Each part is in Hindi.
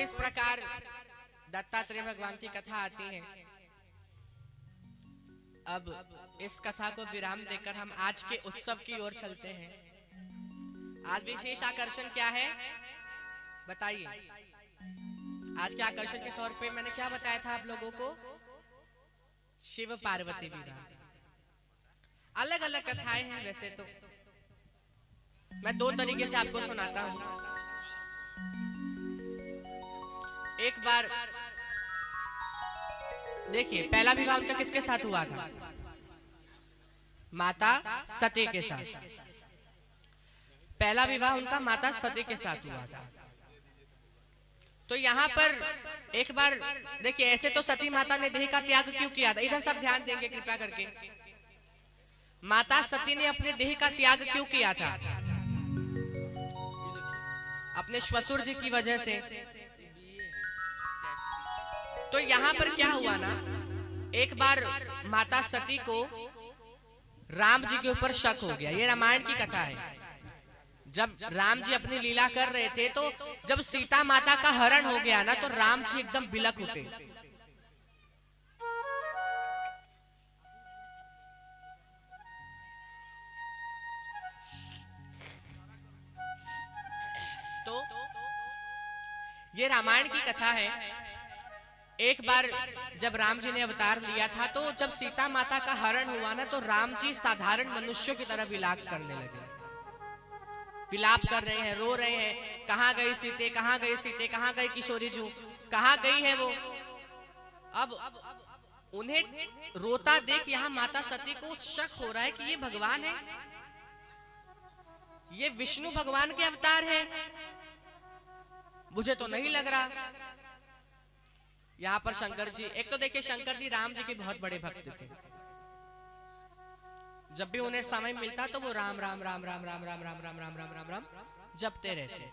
इस प्रकार दत्तात्रेय भगवान की कथा आती है। अब इस कथा को विराम देकर हम आज के उत्सव की ओर चलते हैं। आज विशेष आकर्षण क्या है बताइए? आज के आकर्षण के तौर पे मैंने क्या बताया था आप लोगों को? शिव पार्वती विवाह। अलग अलग कथाएं हैं वैसे तो, मैं दो तरीके से आपको सुनाता हूं। एक बार देखिए, पहला विवाह उनका किसके साथ हुआ था? माता सती के साथ। पहला विवाह उनका माता सती के साथ हुआ था। तो यहाँ पर एक बार देखिए, ऐसे तो सती माता ने देह का त्याग क्यों किया था? इधर सब ध्यान देंगे कृपया करके। माता सती ने अपने देह का त्याग क्यों किया था? अपने श्वशुर जी की वजह से। तो यहाँ पर क्या हुआ ना, एक बार माता सती को राम जी के ऊपर शक हो गया। ये रामायण की कथा है। जब राम जी अपनी लीला कर रहे थे तो जब सीता माता का हरण हो गया ना, तो राम जी एकदम बिलख उठे। तो ये रामायण की कथा है। एक बार जब राम जी ने अवतार लिया था, तो जब सीता माता का हरण हुआ ना, तो राम जी साधारण मनुष्यों की तरह विलाप करने लगे। विलाप कर रहे हैं, रो रहे हैं, कहां गई सीते, कहां गई सीते, कहां गई किशोरी जू, कहां गई है वो। अब उन्हें रोता देख यहाँ माता सती को शक हो रहा है कि ये भगवान है, ये विष्णु भगवान के अवतार है, मुझे तो नहीं लग रहा। यहाँ पर शंकर जी, एक तो देखिए शंकर जी राम जी के बहुत बड़े भक्त थे। जब भी उन्हें समय मिलता तो वो राम राम राम राम राम राम राम राम राम राम राम राम जपते रहते।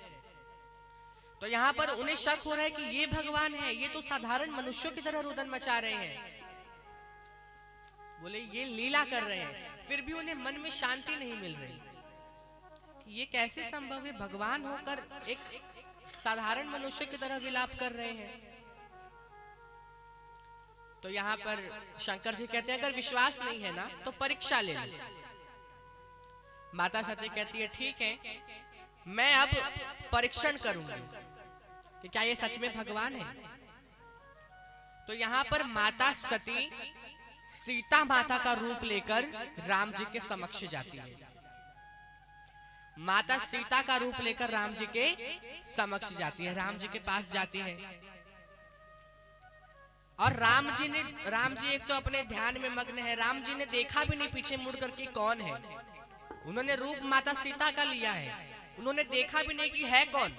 तो यहाँ पर उन्हें शक हो रहा है कि ये भगवान है, ये तो साधारण मनुष्यों की तरह रुदन मचा रहे हैं, बोले ये लीला कर रहे हैं। फिर भी उन्हें मन में शांति नहीं मिल रही कि ये कैसे संभव है, भगवान होकर एक साधारण मनुष्य की तरह विलाप कर रहे हैं। तो यहाँ पर शंकर जी कहते हैं अगर विश्वास नहीं है ना तो परीक्षा ले लो। माता सती कहती है ठीक है, मैं अब परीक्षण करूंगी कि क्या ये सच में भगवान है। तो यहाँ पर माता सती सीता माता का रूप लेकर राम जी के समक्ष जाती है। माता सीता का रूप लेकर राम जी के समक्ष जाती है, राम जी के पास जाती है। और राम जी एक तो अपने ध्यान में मग्न है। राम जी ने देखा भी नहीं पीछे मुड़ करके कौन है। उन्होंने रूप माता सीता का लिया है, उन्होंने देखा भी नहीं कि है कौन।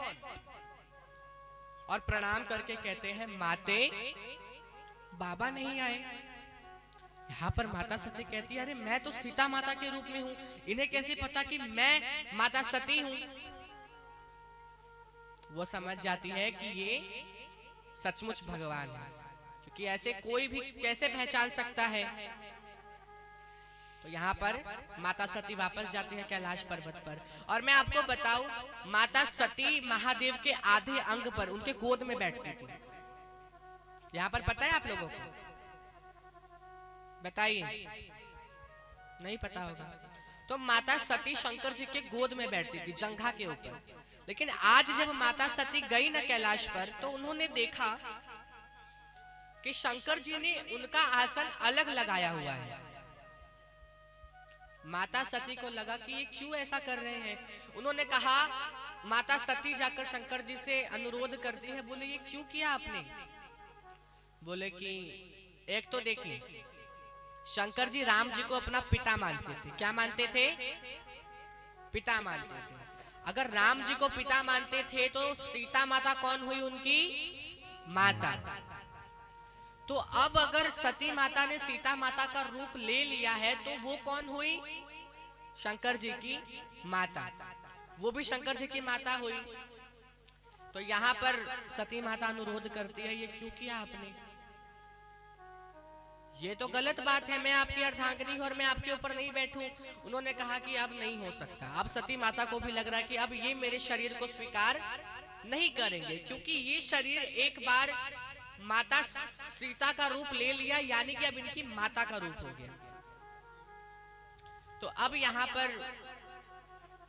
और प्रणाम करके कहते हैं माते बाबा नहीं आए। यहाँ पर माता सती कहती है अरे मैं तो सीता माता के रूप में हूं, इन्हें कैसे पता कि मैं माता सती हूं। वो समझ जाती है कि ये सचमुच भगवान है, क्योंकि ऐसे कोई भी कैसे पहचान सकता है। तो यहाँ पर माता सती वापस जाती है कैलाश पर्वत पर। और मैं आपको बताऊं, माता सती महादेव के आधे अंग पर उनके गोद में बैठती थी। यहाँ पर पता है आप लोगों को? बताइए, नहीं पता होगा। तो माता सती शंकर जी के गोद में बैठती थी, जंघा के ऊपर। लेकिन आज जब माता सती गई ना कैलाश पर, तो उन्होंने देखा कि शंकर जी ने उनका आसन अलग लगाया हुआ है। माता सती को लगा कि ये क्यों ऐसा कर रहे हैं। उन्होंने कहा, माता सती जाकर शंकर जी से अनुरोध करती है, बोले ये क्यों किया आपने? बोले कि एक तो देखिए शंकर जी राम जी को अपना पिता मानते थे। क्या मानते थे? पिता मानते थे। अगर राम जी को पिता मानते थे तो सीता माता कौन हुई? उनकी माता। तो अब अगर सती माता ने सीता माता का रूप ले लिया है तो वो कौन हुई? शंकर जी की माता। वो भी शंकर जी की माता हुई। तो यहाँ पर सती माता अनुरोध करती है, ये क्यों किया आपने? ये तो गलत बात है, मैं आपकी अर्धांगिनी हूं और मैं आपके ऊपर नहीं बैठूं। उन्होंने कहा कि अब नहीं हो सकता। अब सती माता को भी लग रहा है कि अब ये मेरे शरीर को स्वीकार नहीं करेंगे, क्योंकि ये शरीर एक बार माता सीता का रूप ले लिया, यानी कि अब इनकी माता का रूप हो गया। तो अब यहाँ पर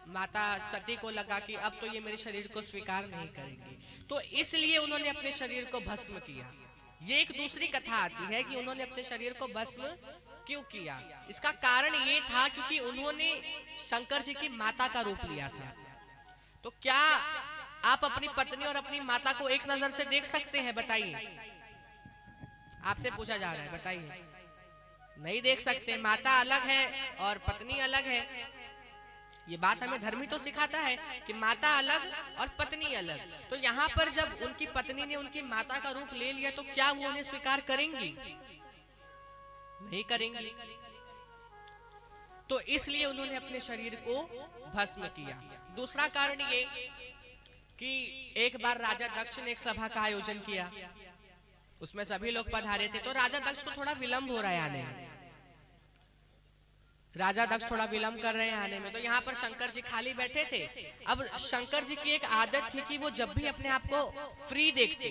माता सती को लगा कि अब तो ये मेरे शरीर को स्वीकार नहीं करेंगे, तो इसलिए उन्होंने अपने शरीर को भस्म किया। ये एक दूसरी कथा आती है कि उन्होंने अपने शरीर को भस्म क्यों किया। इसका कारण ये था क्योंकि उन्होंने शंकर जी की माता का रूप लिया था। तो क्या आप अपनी पत्नी और अपनी माता को एक नजर से देख सकते हैं? बताइए, आपसे पूछा जा रहा है, बताइए। नहीं देख सकते। माता अलग है और पत्नी अलग है। ये बात हमें धर्म ही तो सिखाता है कि माता अलग और पत्नी अलग। तो यहाँ पर जब उनकी पत्नी ने उनकी माता का रूप ले लिया, तो क्या वो उन्हें स्वीकार करेंगी? नहीं करेंगी। तो इसलिए उन्होंने अपने शरीर को भस्म किया। दूसरा कारण ये कि एक बार राजा दक्ष ने एक सभा का आयोजन किया, उसमें सभी लोग पधारे थे। तो राजा दक्ष को थोड़ा विलंब हो रहा है आने में। राजा दक्ष थोड़ा विलंब कर रहे हैं आने में। तो यहाँ पर शंकर जी खाली बैठे थे। अब शंकर जी की एक आदत थी कि वो जब भी अपने आप को फ्री देखते,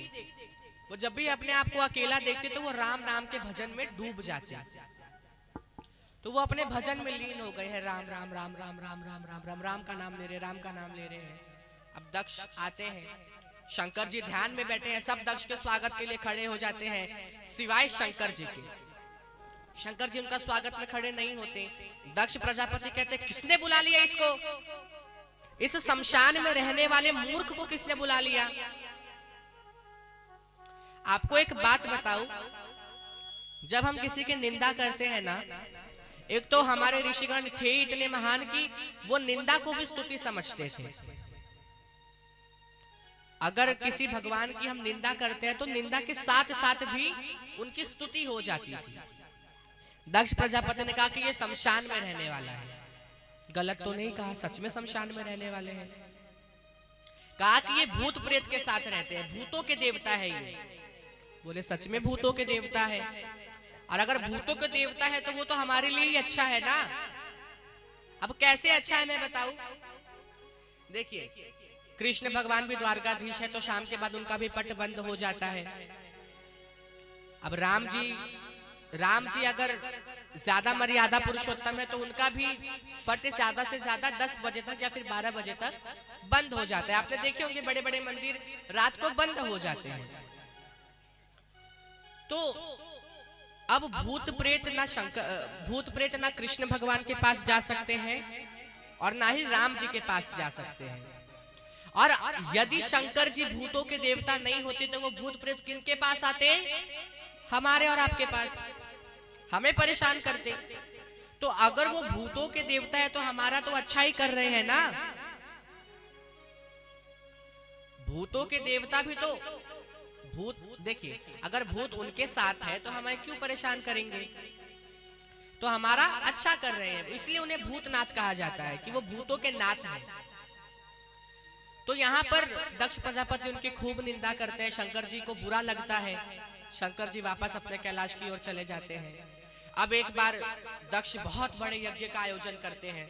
वो जब भी अपने आप को अकेला देखते, तो वो राम नाम के भजन में डूब जाते। तो वो अपने भजन में लीन हो गए हैं। राम राम राम राम राम राम राम राम राम का नाम ले रहे, राम का नाम ले रहे हैं। अब दक्ष आते हैं, शंकर जी ध्यान में बैठे हैं। सब दक्ष के स्वागत के लिए खड़े हो जाते हैं, सिवाय शंकर जी के। शंकर जी उनका स्वागत में खड़े नहीं होते। दक्ष प्रजापति कहते, किसने बुला लिया इसको? इस शमशान में रहने वाले मूर्ख को किसने बुला लिया? आपको एक बात बताऊं, जब हम किसी की निंदा करते हैं ना, एक तो हमारे ऋषिगण थे इतने महान कि वो निंदा को भी स्तुति समझते थे। अगर किसी भगवान की हम निंदा करते हैं तो निंदा के साथ साथ भी उनकी स्तुति हो जाती थी। दक्ष प्रजापति ने कहा कि ये शमशान में रहने वाला है। गलत तो नहीं कहा, सच में शमशान में रहने वाले हैं। कहा कि ये भूत प्रेत के साथ रहते हैं, भूतों के देवता है ये। बोले सच में भूतों के देवता है? और अगर भूतों के देवता है तो वो तो हमारे लिए ही अच्छा है ना। अब कैसे अच्छा है मैं बताऊं। देखिए, कृष्ण भगवान भी द्वारकाधीश है, तो शाम के बाद उनका भी पट बंद हो जाता है। अब राम जी अगर ज्यादा मर्यादा पुरुषोत्तम है, तो उनका भी पट ज्यादा से ज्यादा 10 बजे तक या फिर 12 बजे तक बंद हो जाता है। आपने देखे होंगे बड़े बड़े मंदिर रात को बंद हो जाते हैं। तो अब भूत प्रेत ना कृष्ण भगवान के पास जा सकते हैं और ना ही राम जी के पास जा सकते हैं। और यदि शंकर जी भूतों के देवता नहीं होते तो वो भूत प्रेत किनके पास आते? हमारे और आपके पास, हमें परेशान करते। तो अगर वो भूतों के देवता है तो हमारा तो अच्छा ही कर रहे हैं ना। भूतों के देवता भी तो भूत, देखिए अगर भूत उनके साथ है तो हमें क्यों परेशान करेंगे? तो हमारा अच्छा कर रहे हैं, इसलिए उन्हें भूतनाथ कहा जाता है कि वो भूतों के नाथ हैं। तो यहाँ पर दक्ष प्रजापति उनकी खूब निंदा करते हैं, शंकर जी को बुरा लगता है। शंकर जी वापस अपने कैलाश की ओर चले जाते हैं। अब एक बार दक्ष बहुत बड़े यज्ञ का आयोजन करते हैं।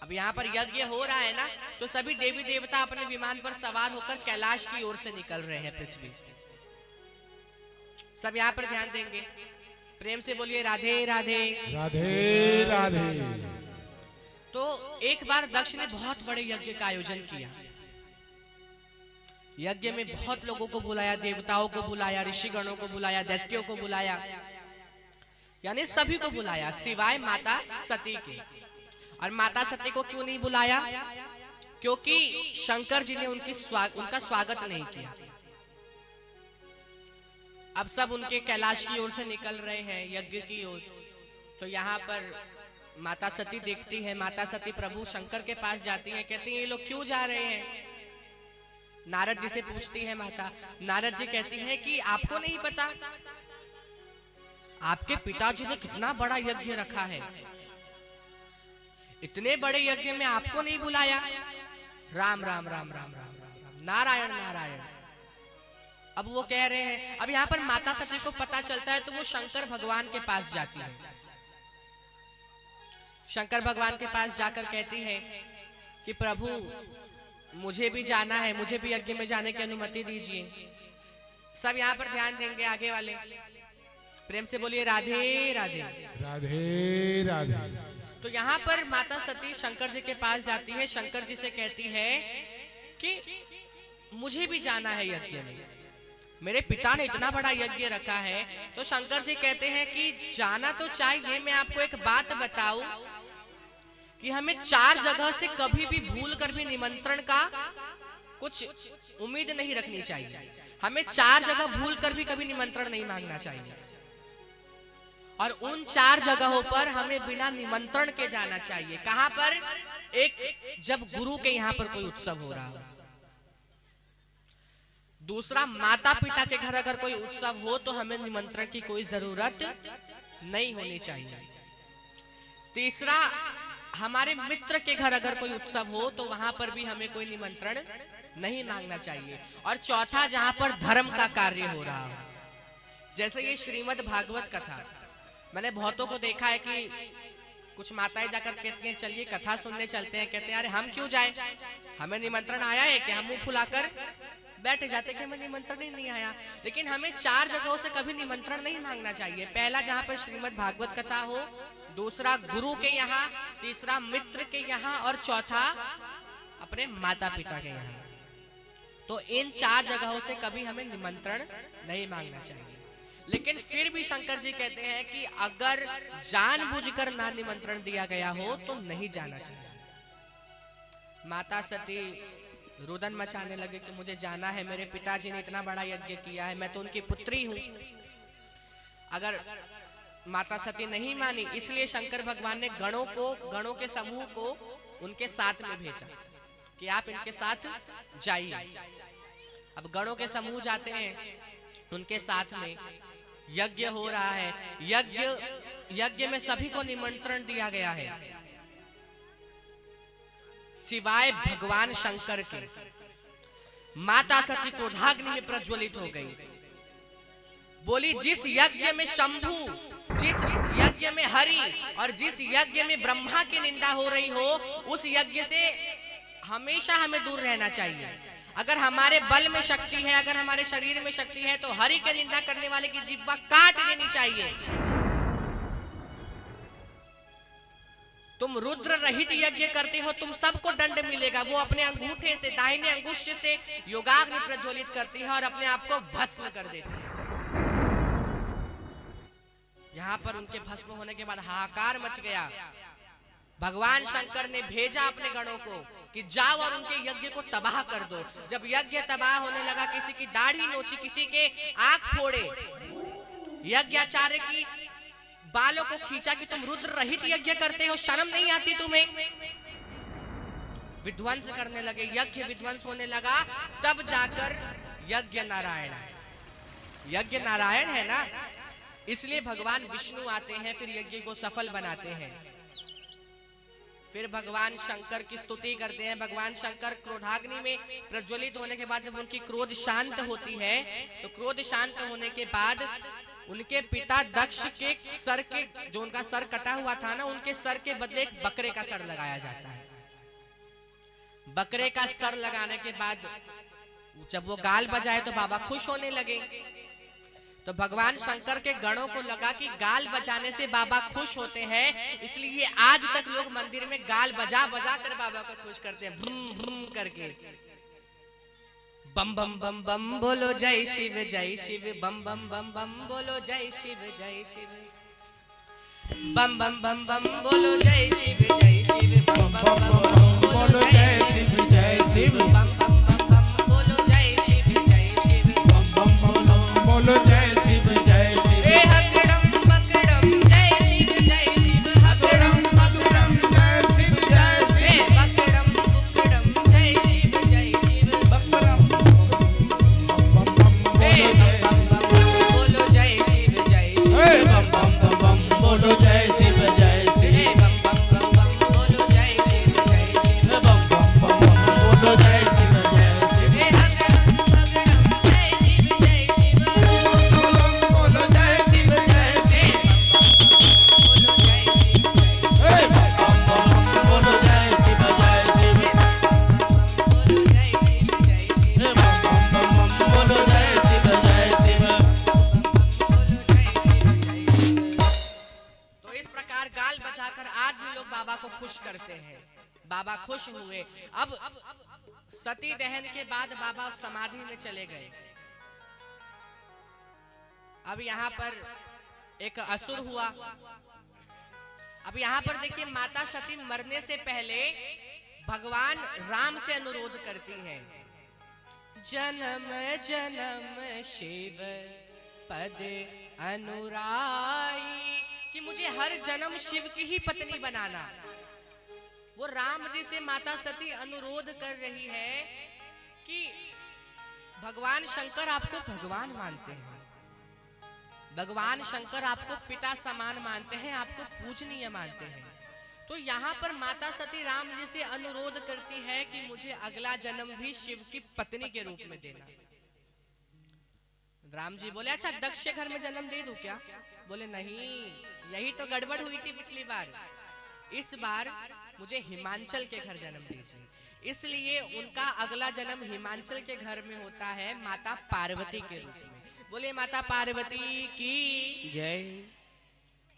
अब यहाँ पर यज्ञ हो रहा है ना, तो सभी देवी देवता अपने विमान पर सवार होकर कैलाश की ओर से निकल रहे हैं पृथ्वी। सब यहाँ पर ध्यान देंगे, प्रेम से बोलिए राधे राधे राधे राधे। तो एक बार दक्ष ने बहुत बड़े यज्ञ का आयोजन किया। यज्ञ में बहुत लोगों को बुलाया, देवताओं को बुलाया, ऋषिगणों को बुलाया, दैत्यों को बुलाया, यानी सभी को बुलाया सिवाय माता सती के। और माता सती को क्यों नहीं बुलाया? क्योंकि शंकर जी ने उनका स्वागत नहीं किया। अब सब उनके कैलाश की ओर से निकल रहे हैं यज्ञ की ओर। तो यहाँ पर माता सती देखती है, माता सती प्रभु शंकर के पास जाती है, कहती है ये लोग क्यों जा रहे हैं? नारद जी से पूछती है माता। नारद जी कहती है कि आपको नहीं पता, आपके पिताजी ने कितना बड़ा यज्ञ रखा है, इतने बड़े यज्ञ में आपको नहीं बुलाया। राम राम राम राम राम राम नारायण नारायण। अब वो कह रहे हैं, अब यहाँ पर माता सती को पता चलता है तो वो शंकर भगवान के पास जाती है। शंकर भगवान के पास जाकर कहती है कि प्रभु मुझे भी जाना है, मुझे भी यज्ञ में जाने की अनुमति दीजिए। सब यहाँ पर ध्यान देंगे, आगे वाले प्रेम से बोलिए राधे राधे। राधे राधे। तो यहाँ पर माता सती शंकर जी के पास जाती है, शंकर जी से कहती है कि मुझे भी जाना है यज्ञ में, मेरे पिता ने इतना बड़ा यज्ञ रखा है। तो शंकर जी कहते हैं कि जाना तो चाहिए, मैं आपको एक बात बताऊं कि हमें 4 जगह से कभी भी भूल कर भी निमंत्रण का कुछ उम्मीद नहीं रखनी चाहिए। हमें 4 जगह भूल कर भी कभी निमंत्रण नहीं मांगना चाहिए, और उन 4 जगहों पर हमें बिना निमंत्रण के जाना चाहिए। कहां पर? एक, जब गुरु के यहाँ पर कोई उत्सव हो रहा हो। दूसरा, माता पिता के घर अगर कोई उत्सव हो तो हमें निमंत्रण की कोई जरूरत नहीं होनी चाहिए। तीसरा, हमारे मित्र के घर अगर कोई उत्सव हो तो वहां पर भी हमें कोई निमंत्रण नहीं मांगना चाहिए। और चौथा, जहां पर धर्म का कार्य हो रहा हो, जैसे ये श्रीमद् भागवत कथा, मैंने बहुतों को देखा है कि कुछ माताएं जाकर कहती हैं चलिए कथा सुनने चलते हैं। कहते हैं अरे हम क्यों जाएं, हमें निमंत्रण आया है कि हम मुंह फुलाकर बैठ जाते कि हमें निमंत्रण ही नहीं आया। लेकिन हमें 4 जगहों से कभी निमंत्रण नहीं मांगना चाहिए। पहला, जहां पर श्रीमद् भागवत कथा हो, दूसरा गुरु के यहाँ, तीसरा मित्र के यहाँ, और चौथा अपने माता पिता के यहाँ। तो इन 4 जगहों से कभी हमें निमंत्रण नहीं मांगना चाहिए। लेकिन फिर भी शंकर जी कहते हैं कि अगर जानबूझकर ना निमंत्रण दिया गया हो तो नहीं जाना चाहिए। माता सती रुदन मचाने लगे कि मुझे जाना है, मेरे पिताजी ने इतना बड़ा यज्ञ किया है, मैं तो उनकी पुत्री हूं। अगर माता सती नहीं मानी, इसलिए शंकर भगवान ने गणों के समूह को उनके साथ में भेजा कि आप इनके साथ जाइए। अब गणों के समूह जाते हैं, उनके साथ में यज्ञ हो रहा है। यज्ञ में सभी को निमंत्रण दिया गया है सिवाय भगवान शंकर के। माता सती क्रोधाग्नि में प्रज्वलित हो गई, बोली जिस यज्ञ में शंभु, जिस यज्ञ में हरि और जिस यज्ञ में ब्रह्मा की निंदा हो रही हो, उस यज्ञ से हमेशा हमें दूर रहना चाहिए। अगर हमारे बल में शक्ति है, अगर हमारे शरीर में शक्ति है, तो हरि की निंदा करने वाले की जिह्वा काट देनी चाहिए। तुम रुद्र रहित यज्ञ करते हो, तुम सबको दंड मिलेगा। वो अपने अंगूठे से, दाहिने अंगुष्ठ से योगाग्नि प्रज्वलित करती है और अपने आप को भस्म कर देती है। यहाँ पर उनके भस्म होने के बाद हाहाकार मच गया। भगवान शंकर ने भेजा अपने गणों को कि जाओ और उनके यज्ञ को तबाह कर दो। जब यज्ञ तबाह होने लगा, किसी की दाढ़ी नोची, किसी के आंख फोड़े, यज्ञाचार्य की बालों को खींचा कि तुम रुद्र रहित यज्ञ करते हो, शर्म नहीं आती तुम्हें। विध्वंस करने लगे, यज्ञ विध्वंस होने लगा। तब जाकर यज्ञ नारायण है। यज्ञ नारायण है ना, इसलिए भगवान विष्णु आते हैं, फिर यज्ञ को सफल बनाते हैं। फिर भगवान शंकर की स्तुति करते हैं। भगवान शंकर क्रोधाग्नि में प्रज्वलित होने के बाद जब उनकी क्रोध शांत होती है, तो क्रोध शांत होने के बाद उनके पिता दक्ष के सर के, जो उनका सर कटा हुआ था ना, उनके सर के बदले एक बकरे का सर लगाया जाता है। बकरे का सर लगाने के बाद जब वो गाल बजाए तो बाबा खुश होने लगे। तो भगवान शंकर के गणों को लगा कि गाल बजाने से बाबा खुश होते हैं, इसलिए आज तक लोग मंदिर में गाल बजा बजा कर बाबा को खुश करते हैं, भ्रूम भ्रूम करके। बम बम बम बम बोलो जय शिव जय शिव, बम बम बम बम बोलो जय शिव जय शिव, बम बम बम बम बोलो जय शिव जय शिव, बम बम बम बम बोलो जय शिव जय शिव, बम बम बम बम बोलो जय शिव जय शिव, बम बम बम बम बोलो जय शिव जय शिव। हे हकड़म बकड़म जय शिव जय शिव, हकड़म बकड़म जय शिव जय शिव, हे बकड़म बकड़म जय शिव जय शिव, बकड़म हे बम बम बम बोलो जय शिव जय शिव, हे बम बम बम बोलो जय शिव जय शिव, हे बम बम बम बोलो जय शिव जय शिव, बम बम बम बोलो जय शिव। बाबा खुश हुए। अब सती दहन के बाद बाबा समाधि में चले गए। अब यहाँ पर एक असुर हुआ। अब यहाँ पर देखिए, माता सती मरने से पहले भगवान राम से अनुरोध करती हैं, जन्म जन्म शिव पद अनुराई, कि मुझे हर जन्म शिव की ही पत्नी बनाना। वो राम जी से माता सती अनुरोध कर रही है कि भगवान शंकर आपको भगवान मानते हैं, भगवान शंकर आपको पिता समान मानते हैं, आपको पूजनीय मानते हैं। तो यहाँ पर माता सती राम जी से अनुरोध करती है कि मुझे अगला जन्म भी शिव की पत्नी के रूप में देना। राम जी बोले, अच्छा दक्ष के घर में जन्म दे दूं क्या? बोले नहीं, यही तो गड़बड़ हुई थी पिछली बार, इस बार मुझे हिमांचल के घर जन्म दीजिए। इसलिए उनका अगला जन्म हिमांचल के घर में होता है, माता पार्वती के रूप में। बोले माता पार्वती की जय।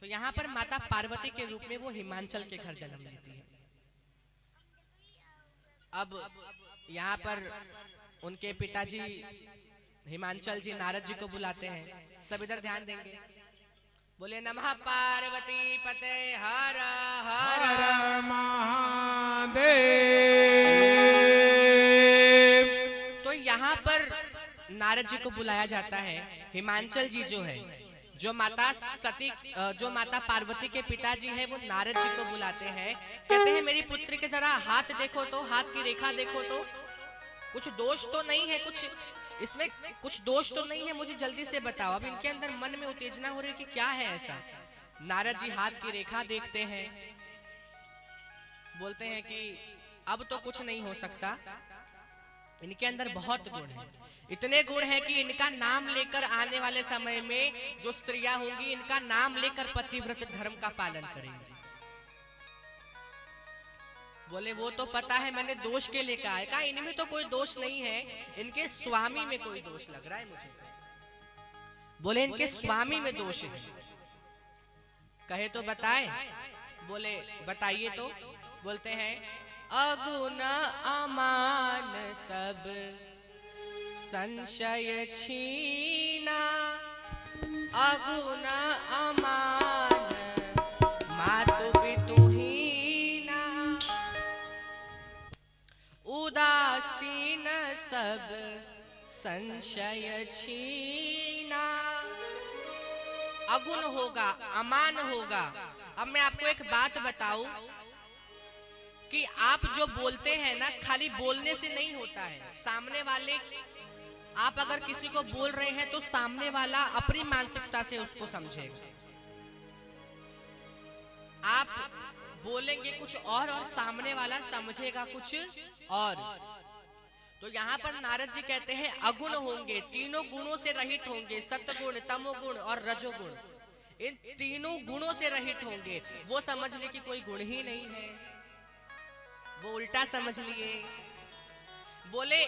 तो यहाँ पर माता पार्वती के रूप में वो हिमांचल के घर जन्म लेती है। अब यहाँ पर उनके पिताजी हिमांचल जी नारद जी को बुलाते हैं। सब इधर ध्यान देंगे। बोले नमः पार्वती पते हर हर महादेव। तो यहाँ पर नारद जी को बुलाया जाता है। हिमांचल जी जो है, जो माता पार्वती के पिताजी हैं, वो नारद जी को बुलाते हैं। कहते हैं मेरी पुत्री के जरा हाथ देखो तो, हाथ की रेखा देखो तो, कुछ दोष तो नहीं है, कुछ इसमें कुछ दोष तो नहीं है, मुझे जल्दी से बताओ। अब इनके अंदर मन में उत्तेजना हो रही है कि क्या है ऐसा। नारद जी हाथ की रेखा देखते हैं, बोलते हैं कि अब तो कुछ नहीं हो सकता, इनके अंदर बहुत गुण है, इतने गुण है कि इनका नाम लेकर आने वाले समय में जो स्त्रियां होंगी, इनका नाम लेकर पतिव्रत धर्म का पालन करेंगी। बोले वो तो पता है, मैंने दोष के लिए कहा है। कहा इनमें तो कोई दोष नहीं है, इनके स्वामी में कोई दोष लग रहा है मुझे। बोले इनके स्वामी में दोष है। कहे तो बताए। बोले बताइए तो। बोलते हैं अगुण अमान सब संशय छीना, अगुण अमान मातु पितुहीना, उदासीन सब संशय छीना। अगुण होगा, अमान होगा। अब मैं आपको एक बात बताऊं कि आप जो बोलते हैं ना, खाली बोलने से नहीं होता है। सामने वाले, आप अगर किसी को बोल रहे हैं तो सामने वाला अपनी मानसिकता से उसको समझेगा। आप बोलेंगे कुछ और सामने वाला समझेगा कुछ और। तो यहाँ पर नारद जी कहते हैं अगुण होंगे, तीनों गुणों से रहित होंगे, सत्गुण, तमोगुण और रजोगुण। इन तीनों गुणों से रहित होंगे। वो समझ ले कि कोई गुण ही नहीं है, वो उल्टा समझ लिए। बोले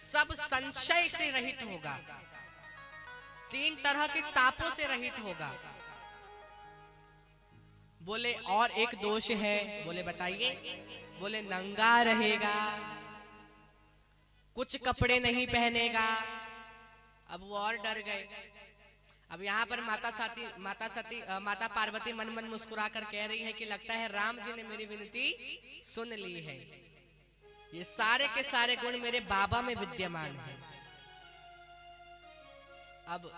सब संशय से रहित होगा, तीन तरह के तापों से रहित होगा। बोले और एक दोष है। बोले बताइए। बोले नंगा रहेगा, कुछ कपड़े नहीं पहनेगा। अब वो और डर गए। अब यहाँ पर माता पार्वती मन मन मुस्कुरा कर कह रही है कि लगता है राम जी ने मेरी विनती सुन ली है, ये सारे के सारे गुण मेरे बाबा में विद्यमान है। अब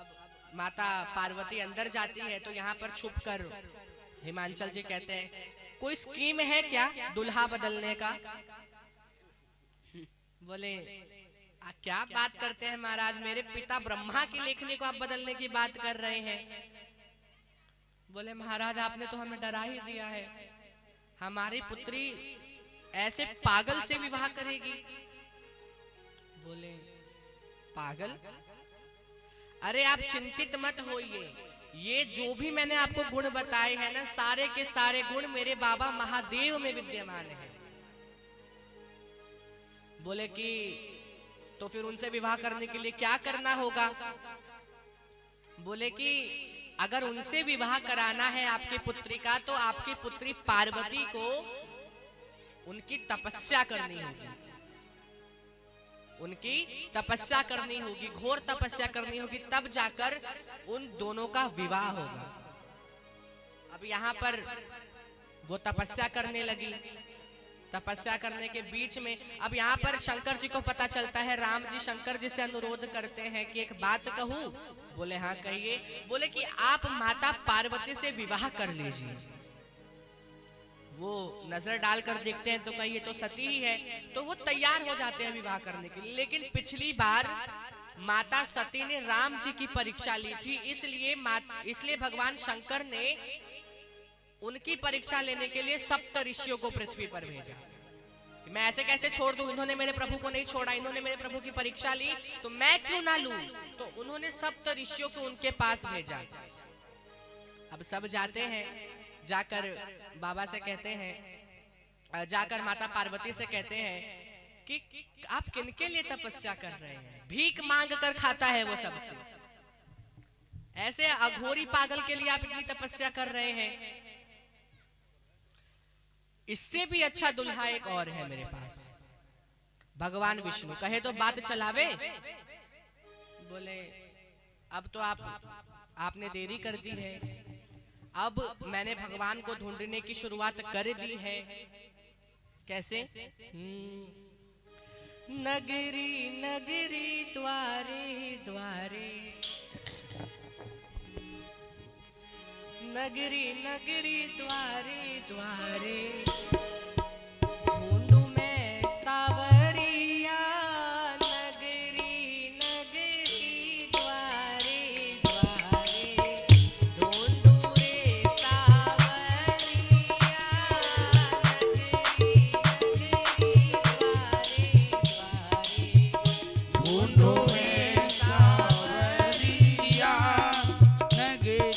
माता पार्वती अंदर जाती है तो यहाँ पर छुपकर हिमांचल जी कहते हैं कोई स्कीम है क्या दुल्हा बदलने का? बोले क्या बात करते हैं महाराज, मेरे पिता ब्रह्मा की लेखनी को आप बदलने की बात कर रहे हैं। बोले महाराज आपने तो हमें डरा ही दिया है, हमारी पुत्री ऐसे पागल से विवाह करेगी। बोले पागल? अरे आप चिंतित मत होइए, ये जो भी मैंने आपको गुण बताए हैं ना, सारे के सारे गुण मेरे बाबा महादेव में विद्यमान है। बोले कि तो फिर उनसे विवाह करने के लिए क्या करना होगा? बोले कि अगर उनसे विवाह कराना है आपकी पुत्री का, तो आपकी पुत्री पार्वती को उनकी तपस्या करनी होगी, उनकी तपस्या करनी होगी, घोर तपस्या करनी होगी, तब जाकर उन दोनों का विवाह होगा। अब यहाँ पर वो तपस्या करने लगी। तपस्या करने के बीच में अब यहाँ पर शंकर जी को पता चलता है, राम जी शंकर जी से अनुरोध करते हैं कि एक बात कहूं। बोले हाँ कहिए। बोले कि आप माता पार्वती से विवाह कर लीजिए। वो नजर डालकर देखते हैं तो कहिए तो सती ही है, तो वो तैयार हो जाते हैं विवाह करने के लिए। लेकिन पिछली बार माता सती ने राम जी की परीक्षा ली थी, इसलिए भगवान शंकर ने उनकी परीक्षा लेने के लिए सप्त ऋषियों को पृथ्वी पर भेजा। मैं ऐसे कैसे छोड़ दूं, इन्होंने मेरे प्रभु को नहीं छोड़ा, इन्होंने मेरे प्रभु की परीक्षा ली तो मैं क्यों ना लूं। तो उन्होंने सप्त ऋषियों को उनके पास भेजा। अब सब जाते हैं, जाकर बाबा से कहते हैं, जाकर माता पार्वती से कहते हैं कि आप किनके लिए तपस्या कर रहे हैं। भीख मांग कर खाता है वो सबसे, ऐसे अघोरी पागल के लिए आप इतनी तपस्या कर रहे हैं। इससे भी अच्छा दुल्हा एक और है मेरे पास, भगवान विष्णु। कहे तो बात चलावे। बोले अब तो आपने देरी कर दी है, अब मैंने भगवान को ढूंढने की शुरुआत कर दी है। कैसे? नगरी नगरी द्वारे द्वारे, नगरी नगरी द्वारे द्वारे, ढूंढू मैं सावरिया। नगरी नगरी द्वारे द्वारे, ढूंढू रे सावरिया। नगरी नगरी द्वारे द्वारे, ढूंढू मैं सावरिया। नगरी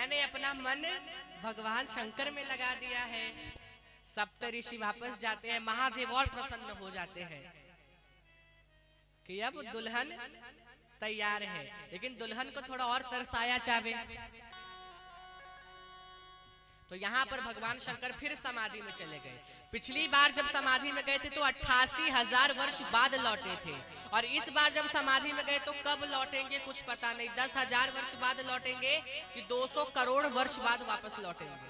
मैंने अपना मन भगवान शंकर में लगा दिया है। सप्त ऋषि वापस जाते हैं, महादेव और प्रसन्न हो जाते हैं कि अब दुल्हन तैयार है, लेकिन दुल्हन को थोड़ा और तरसाया चाहे। तो यहाँ पर भगवान शंकर फिर समाधि में चले गए। पिछली बार जब समाधि में गए थे तो 88,000 वर्ष बाद लौटे थे, और इस बार जब समाधि में गए तो कब लौटेंगे कुछ पता नहीं। 10,000 वर्ष बाद लौटेंगे कि 200 करोड़ वर्ष बाद वापस लौटेंगे,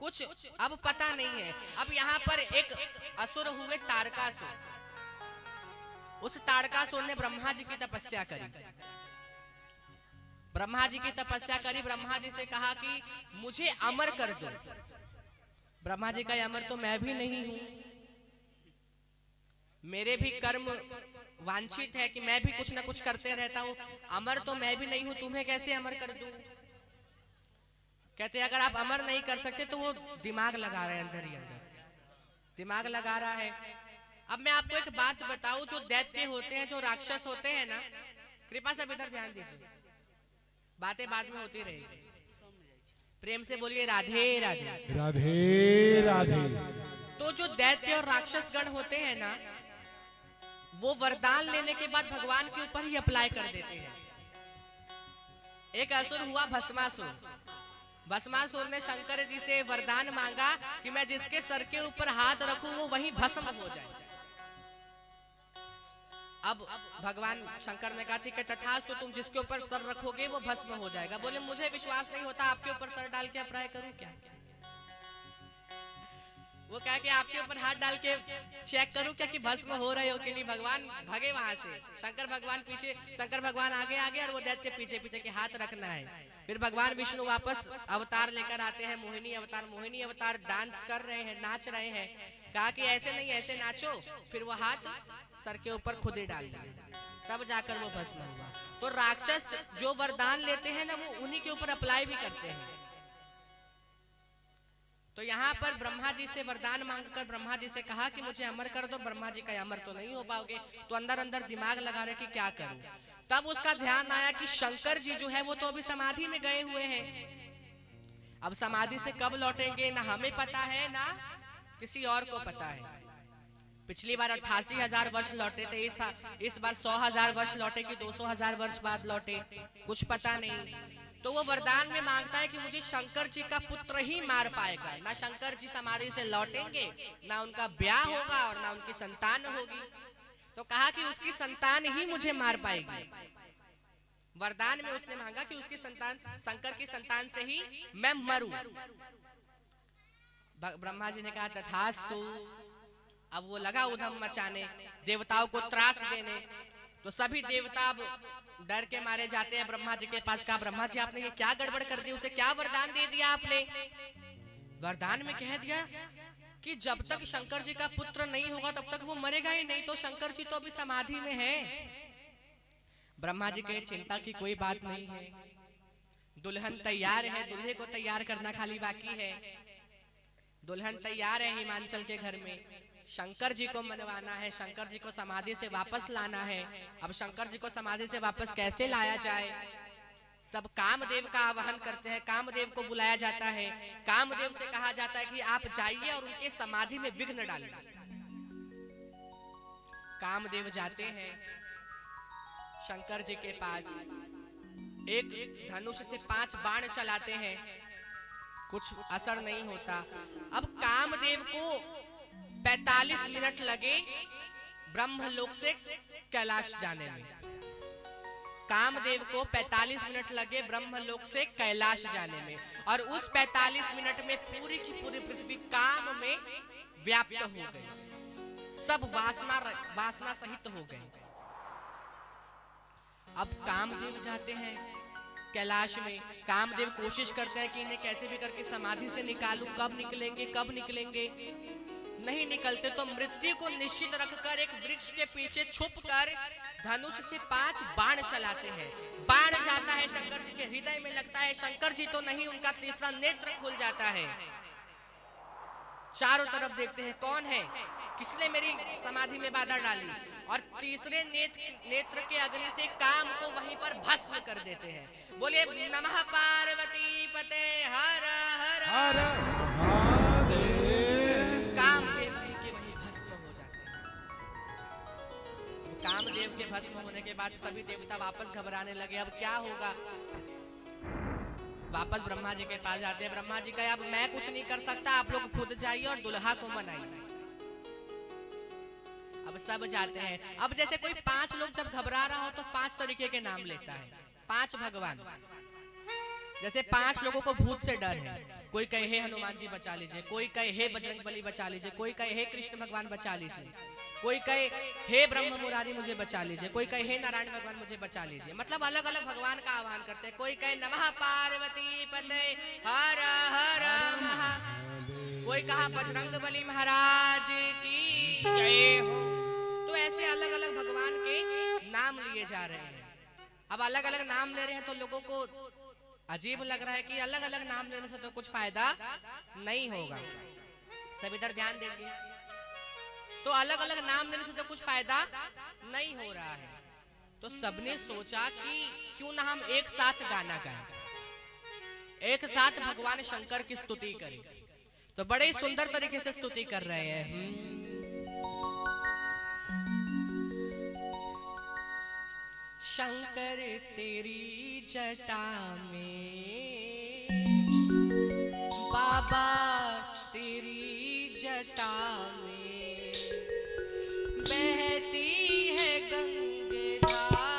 कुछ अब पता नहीं है। अब यहाँ पर एक असुर हुए तारकासुर। उस तारकासुर ने ब्रह्मा जी की तपस्या करी। ब्रह्मा जी की तपस्या करी, ब्रह्मा जी से कहा कि मुझे अमर कर दो। ब्रह्मा जी का अमर तो मैं भी नहीं हूं, मेरे भी कर्म वांछित है कि मैं भी कुछ ना कुछ करते रहता हूं, अमर तो मैं भी नहीं हूं, तुम्हें कैसे अमर कर दूं। कहते अगर आप अमर नहीं कर सकते तो वो दिमाग लगा रहे हैं, अंदर ही अंदर दिमाग लगा रहा है। अब मैं आपको एक बात बताऊं, जो दैत्य होते हैं, जो राक्षस होते हैं ना, कृपा से इधर ध्यान दीजिए, बातें बाद में होती रहेगी। प्रेम से बोलिए राधे राधे। राधे राधे। तो जो दैत्य और राक्षस गण होते हैं ना, वो वरदान लेने के बाद भगवान के ऊपर ही अप्लाई कर देते हैं। एक असुर हुआ भस्मासुर। भस्मासुर ने शंकर जी से वरदान मांगा कि मैं जिसके सर के ऊपर हाथ रखूं वो वहीं भस्म हो जाए। अब भगवान शंकर ने कहा ठीक है तथास्तु, तो तुम जिसके ऊपर सर रखोगे वो भस्म हो जाएगा। बोले मुझे विश्वास नहीं होता, आपके ऊपर सर डाल के अप्लाई करूं क्या? वो कहा कि आपके ऊपर हाथ डाल के चेक करूं क्या कि भस्म हो रहे हो कि नहीं। भगवान भागे वहां से, शंकर भगवान पीछे, शंकर भगवान आगे आगे और वो दैत्य पीछे पीछे के हाथ रखना है। फिर भगवान विष्णु वापस अवतार लेकर आते हैं, मोहिनी अवतार। मोहिनी अवतार डांस कर रहे हैं, नाच रहे हैं। कहा कि ऐसे नहीं ऐसे नाचो, फिर वो हाथ सर के ऊपर खुद ही डाल दिए, तब जाकर वो भस्म हुआ। तो राक्षस जो वरदान लेते हैं ना, वो उन्हीं के ऊपर अप्लाई भी करते हैं। तो यहाँ पर ब्रह्मा जी से वरदान मांगकर ब्रह्मा जी से कहा कि मुझे अमर कर दो। ब्रह्मा जी का अमर तो नहीं हो पाओगे, तो अंदर अंदर दिमाग लगा रहे कि क्या करूं। तब उसका ध्यान आया कि शंकर जी जो है वो तो अभी समाधि में गए हुए हैं। अब समाधि से कब लौटेंगे ना हमें पता है ना किसी और को पता है। पिछली बार 88,000 वर्ष लौटे थे, इस बार 100,000 वर्ष लौटे कि 200,000 वर्ष बाद लौटे, कुछ पता नहीं। तो वो वरदान में मांगता है कि मुझे शंकर जी का पुत्र ही मार पाएगा। ना शंकर जी समाधि से लौटेंगे, ना उनका ब्याह होगा और ना उनकी संतान होगी। तो कहा कि उसकी संतान ही मुझे मार पाएगी। वरदान में उसने मांगा कि उसकी संतान, शंकर की संतान से ही मैं मरूं। ब्रह्मा जी ने कहा तथास्तु। अब वो लगा उधम मचाने, देवताओं को त्रास देने। तो सभी देवता डर के मारे जाते हैं ब्रह्मा जी के पास। कहा ब्रह्मा जी आपने ये क्या गड़बड़ कर दी, उसे क्या वरदान दे दिया आपने? वरदान में कह दिया कि जब तक शंकर जी का पुत्र नहीं होगा तब तक वो मरेगा ही नहीं। तो शंकर जी तो अभी समाधि में है। ब्रह्मा जी कहे चिंता की कोई बात नहीं है, दुल्हन तैयार है, दूल्हे को तैयार करना खाली बाकी है। दुल्हन तैयार है हिमांचल के घर में, शंकर जी को मनवाना है, शंकर जी को समाधि से वापस लाना है। अब शंकर जी को समाधि से वापस कैसे लाया जाए? सब कामदेव का आवाहन करते हैं, कामदेव को बुलाया जाता है। कामदेव से कहा जाता है कि आप जाइए और उनके समाधि में विघ्न डालिए। कामदेव जाते हैं शंकर जी के पास, एक धनुष से 5 बाण चलाते हैं, कुछ असर नहीं होता। अब कामदेव को 45 मिनट लगे ब्रह्मलोक से कैलाश जाने में। कामदेव को 45 मिनट लगे ब्रह्मलोक से कैलाश जाने में, और उस 45 मिनट में पूरी की पूरी पृथ्वी काम में व्याप्त हो गई। सब वासना सहित हो गए। अब कामदेव जाते हैं कैलाश में। कामदेव कोशिश करते हैं कि इन्हें कैसे भी करके समाधि से निकालूं। कब निकलेंगे कब निकलेंगे, नहीं निकलते। तो मृत्यु को निश्चित रखकर एक वृक्ष के पीछे छुपकर धनुष से 5 बाण चलाते हैं। बाण जाता है शंकर जी के हृदय में लगता है। शंकर जी तो नहीं, उनका तीसरा नेत्र खुल जाता है। चारों तरफ देखते हैं कौन है, किसने मेरी समाधि में बाधा डाली, और तीसरे नेत्र के अग्नि से काम को वहीं पर भस्म कर देते हैं। बोलिए नमः पार्वती पते हर हर हर महादेव। कामदेव वहीं के वहीं भस्म हो जाते हैं। कामदेव के भस्म होने के बाद सभी देवता वापस घबराने लगे, अब क्या होगा। वापस ब्रह्मा जी के पास जाते हैं। ब्रह्मा जी कहे अब मैं कुछ नहीं कर सकता, आप लोग खुद जाइए और दुल्हा को मनाइए। अब सब जाते हैं। अब जैसे कोई 5 लोग जब घबरा रहा हो तो 5 तरीके के नाम लेता है, 5 भगवान। जैसे 5 लोगों को भूत से डर है, कोई कहे हे हनुमान जी बचा लीजिए, कोई कहे हे बजरंग बली बचा लीजिए, कोई कहे हे कृष्ण भगवान बचा लीजिए, कोई कहे हे ब्रह्म मुरारी मुझे बचा लीजिए, कोई कहे हे नारायण भगवान मुझे बचा लीजिए। मतलब अलग अलग भगवान का आह्वान करते हैं। कोई कहे नमः पार्वती पते हर हर महा, कोई कहा बजरंग बली महाराज की जय हो। तो ऐसे अलग अलग भगवान के नाम लिए जा रहे हैं। अब अलग अलग नाम ले रहे हैं तो लोगों को अजीब लग रहा है कि अलग अलग नाम लेने से तो कुछ फायदा नहीं होगा। सब इधर ध्यान देंगे। तो अलग अलग नाम लेने से तो कुछ फायदा नहीं हो रहा है। तो सबने सोचा कि क्यों ना हम एक साथ गाना गाएं, एक साथ भगवान शंकर की स्तुति करें। तो बड़े ही सुंदर तरीके से स्तुति कर रहे हैं। शंकर तेरी जटा में, बाबा तेरी जटा में बहती है गंगा धारा।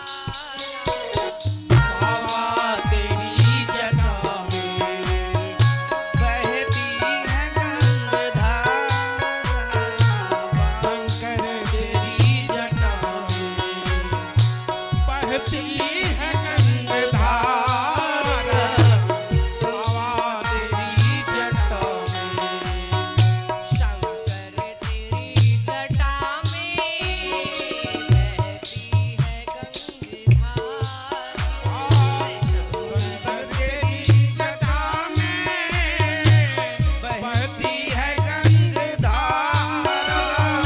बाबा तेरी जटा में बहती है गंगा धारा। शंकर तेरी जटा में बहती है गंगाधारा। बाबा तेरी जटा में शंकर तेरी जटा में बहती है गंगा धारा। शंकर तेरी जटा में बहती है गंगाधारा।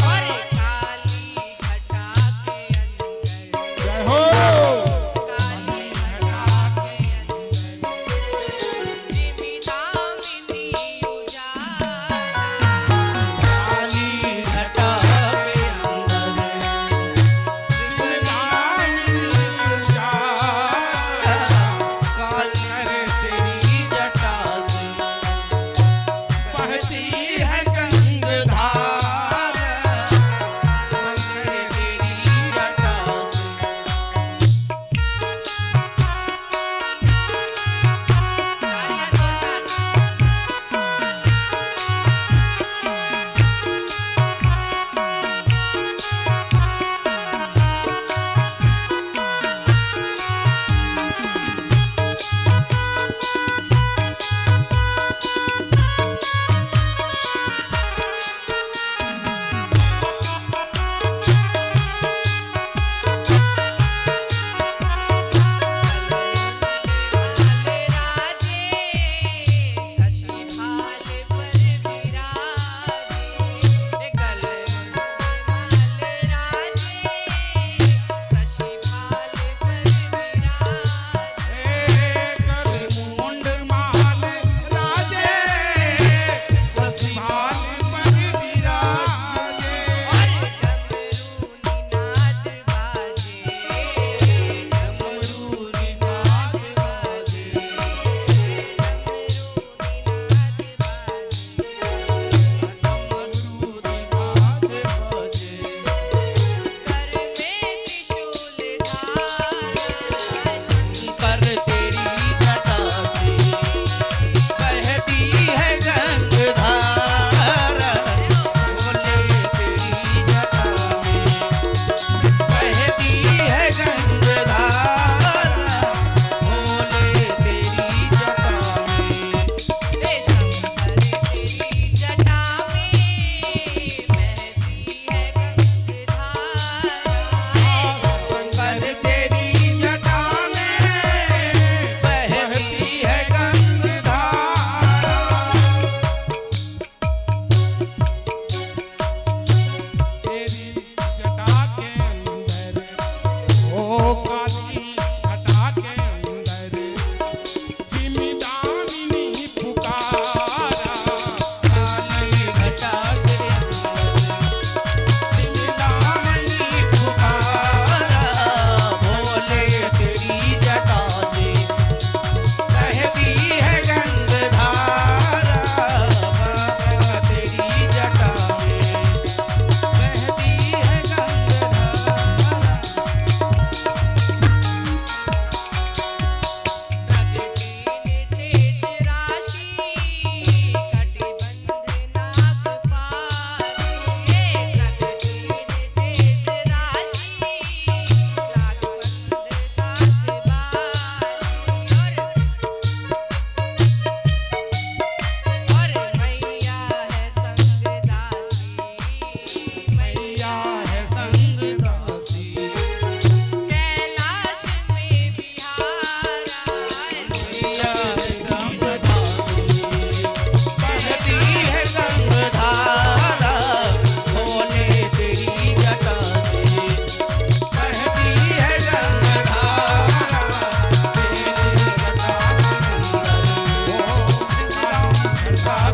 और काली घटा के अंदर, जय हो। काली घटा के अंदर जिमी दामिनी उजाला। काली घटा के अंदर शंकर तेरी जटा से बहती है गंगाधारा। शंकर तेरी जटा से तालियां जोरदार।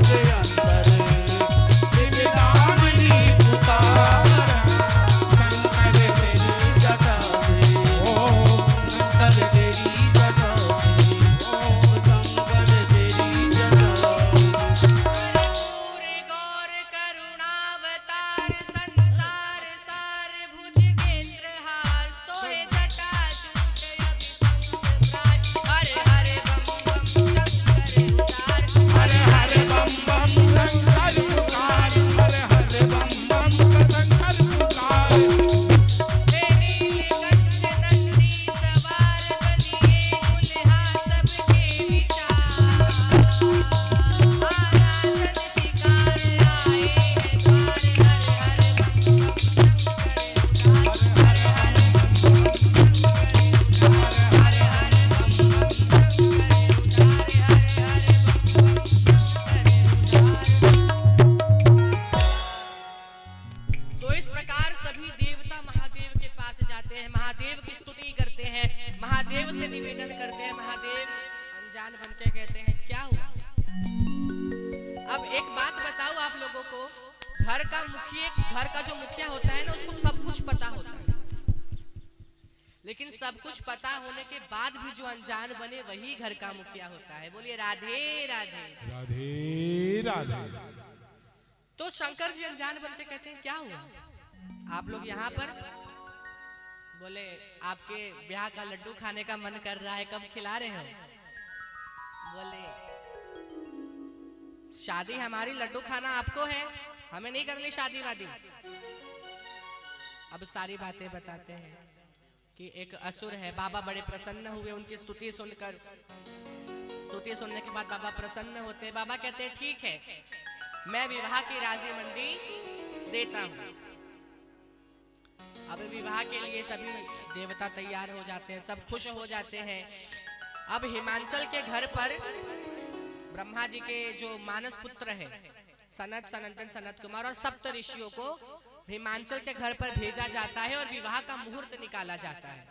के अंदर निदान दीप उतार शंकर तेरी जटा से ओ शंकर तेरी जटा से शंकर तेरी जटा पूरे गौर करुणावतार संसार सार भुज केंद्रहार सोहे जटा जूट अभिसंग प्राण हर हर बम बम शंकर उतार हर हर बम बम शंकर पुकार हर हर बम बम शंकर पुकार हे नीलकंठ नंदी सवार बनिए दुल्हा सबके विचार आराधन शिकार आए हैं द्वार हर हर बम बम शंकर उतार हर हर बम बम शंकर उतार हर हर बम बम शंकर उतार हर हर बम बम शंकर उतार। तो इस प्रकार सभी देवता महादेव के पास जाते हैं, महादेव की स्तुति करते हैं, महादेव से निवेदन करते हैं। महादेव अनजान बन के कहते हैं क्या हुआ। अब एक बात बताओ आप लोगों को, घर का जो मुखिया होता है ना, उसको सब कुछ पता होता है, लेकिन सब कुछ पता होने के बाद भी जो अनजान बने वही घर का मुखिया होता है। बोलिए राधे राधे। राधे राधे तो शंकर जी अनजान बन के कहते हैं क्या हुआ आप लोग यहाँ पर। बोले आपके ब्याह का लड्डू खाने का मन कर रहा है, कब खिला रहे हो। बोले शादी हमारी, लड्डू खाना आपको है, हमें नहीं करनी शादी वादी। अब सारी बातें बताते हैं कि एक असुर है, बाबा बड़े प्रसन्न हुए उनकी स्तुति सुनकर। स्तुति सुनने के बाद बाबा प्रसन्न होते हैं। बाबा कहते हैं ठीक है, मैं विवाह की राजीमंदी देता हूं। अब विवाह के लिए सभी देवता तैयार हो जाते हैं, सब खुश हो जाते हैं। अब हिमांचल के घर पर ब्रह्मा जी के जो मानस पुत्र है सनत, सनंदन, सनत कुमार और सप्त ऋषियों को हिमांचल के घर पर भेजा जाता है और विवाह का मुहूर्त निकाला जाता है।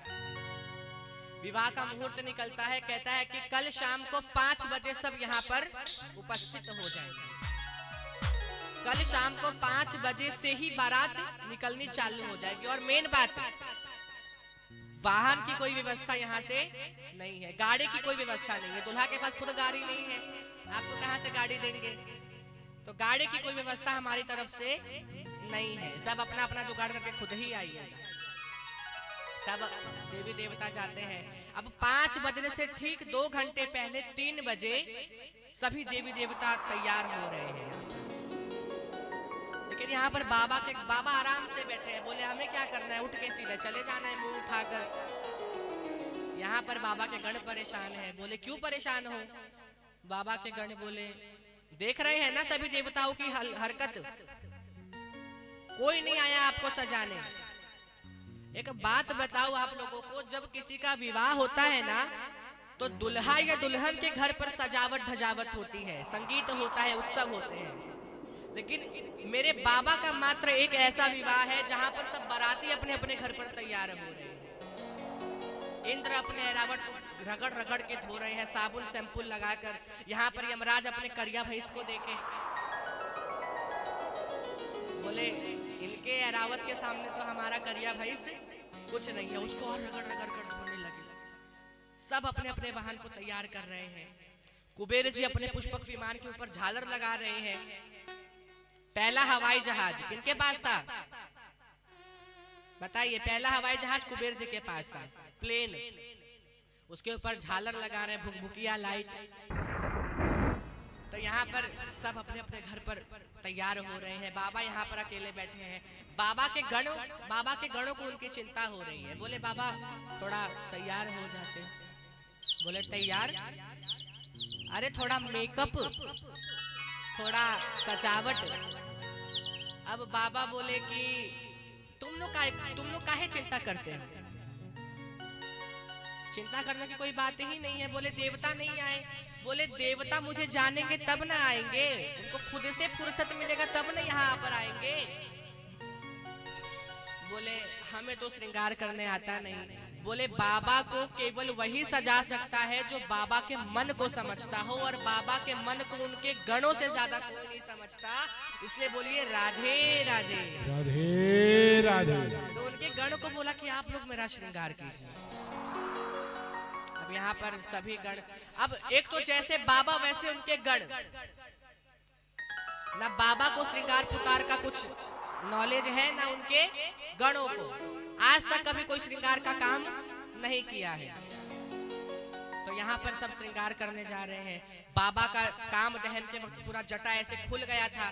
विवाह का मुहूर्त निकलता है, कहता है कि कल शाम को 5 बजे सब यहाँ पर उपस्थित हो जाएंगे। कल शाम को 5 बजे से ही बारात निकलनी चालू हो जाएगी। और मेन बात, वाहन की कोई व्यवस्था यहाँ से नहीं है, गाड़ी की कोई व्यवस्था नहीं है। दूल्हा के पास खुद गाड़ी नहीं है, आपको कहाँ से गाड़ी देंगे। तो गाड़ी की कोई व्यवस्था हमारी तरफ से नहीं है, सब अपना अपना जुगाड़ करके खुद ही आइए। सब देवी देवता जाते हैं। अब 5 बजने से ठीक 2 घंटे पहले 3 बजे सभी देवी देवता तैयार हो रहे हैं। लेकिन यहाँ पर बाबा आराम से बैठे हैं। बोले हमें क्या करना है, उठ के सीधे चले जाना है मुंह उठाकर। यहाँ पर बाबा के गण परेशान है। बोले क्यों परेशान हो। बाबा के गण बोले देख रहे हैं ना सभी देवताओं की हरकत, कोई नहीं आया आपको सजाने। एक बात बताओ आप लोगों को, जब किसी का विवाह होता है ना, तो दुल्हा या दुल्हन के घर पर सजावट धजावट होती है, संगीत होता है, उत्सव होते हैं। लेकिन मेरे बाबा का मात्र एक ऐसा विवाह है जहां पर सब बाराती अपने अपने घर पर तैयार हो रहे हैं। इंद्र अपने ऐरावत को रगड़ रगड़ के धो रहे हैं, साबुन शैम्पू लगाकर। यहाँ पर यमराज अपने करिया भैंस को देखे, बोले इनके ऐरावत के सामने तो हमारा करिया भैंस कुछ नहीं है, उसको और रगड़ रगड़ कर धोने लगे। सब अपने अपने वाहन को तैयार कर रहे हैं। कुबेर जी अपने पुष्पक विमान के ऊपर झालर लगा रहे हैं। पहला हवाई जहाज किनके पास था बताइए। पहला हवाई जहाज कुबेर जी के पास था, प्लेन। उसके ऊपर झालर लगा रहे हैं, भुकभुकिया लाइट। तो यहाँ पर सब अपने अपने घर पर तैयार हो रहे हैं। बाबा यहाँ पर अकेले बैठे हैं। बाबा के गणों को उनकी चिंता हो रही है। बोले बाबा थोड़ा तैयार हो जाते। बोले तैयार, अरे थोड़ा मेकअप, थोड़ा सजावट। अब बाबा बोले कि तुम लोग काहे चिंता करते हो। चिंता करने की कोई बात ही नहीं है। बोले देवता नहीं आए। बोले देवता मुझे जानेंगे तब ना आएंगे, उनको खुद से फुर्सत मिलेगा तब ना यहाँ पर आएंगे। बोले हमें तो श्रृंगार करने आता नहीं, बोले बाबा को केवल वही सजा सकता है जो बाबा के मन को समझता हो, और बाबा के मन को उनके गणों से ज्यादा कोई नहीं समझता। इसलिए बोलिए राधे राधे। राधे राधे। तो उनके गण को बोला कि आप लोग मेरा श्रृंगार कीजिए। अब यहाँ पर सभी गण, अब एक तो जैसे बाबा वैसे उनके गण, ना बाबा को श्रृंगार पुकार का कुछ नॉलेज है ना उनके गणों को, आज तक कभी कोई श्रृंगार का काम नहीं किया है। तो यहाँ पर सब श्रृंगार करने जा रहे हैं। बाबा का काम दहन के वक्त पूरा जटा ऐसे खुल गया था,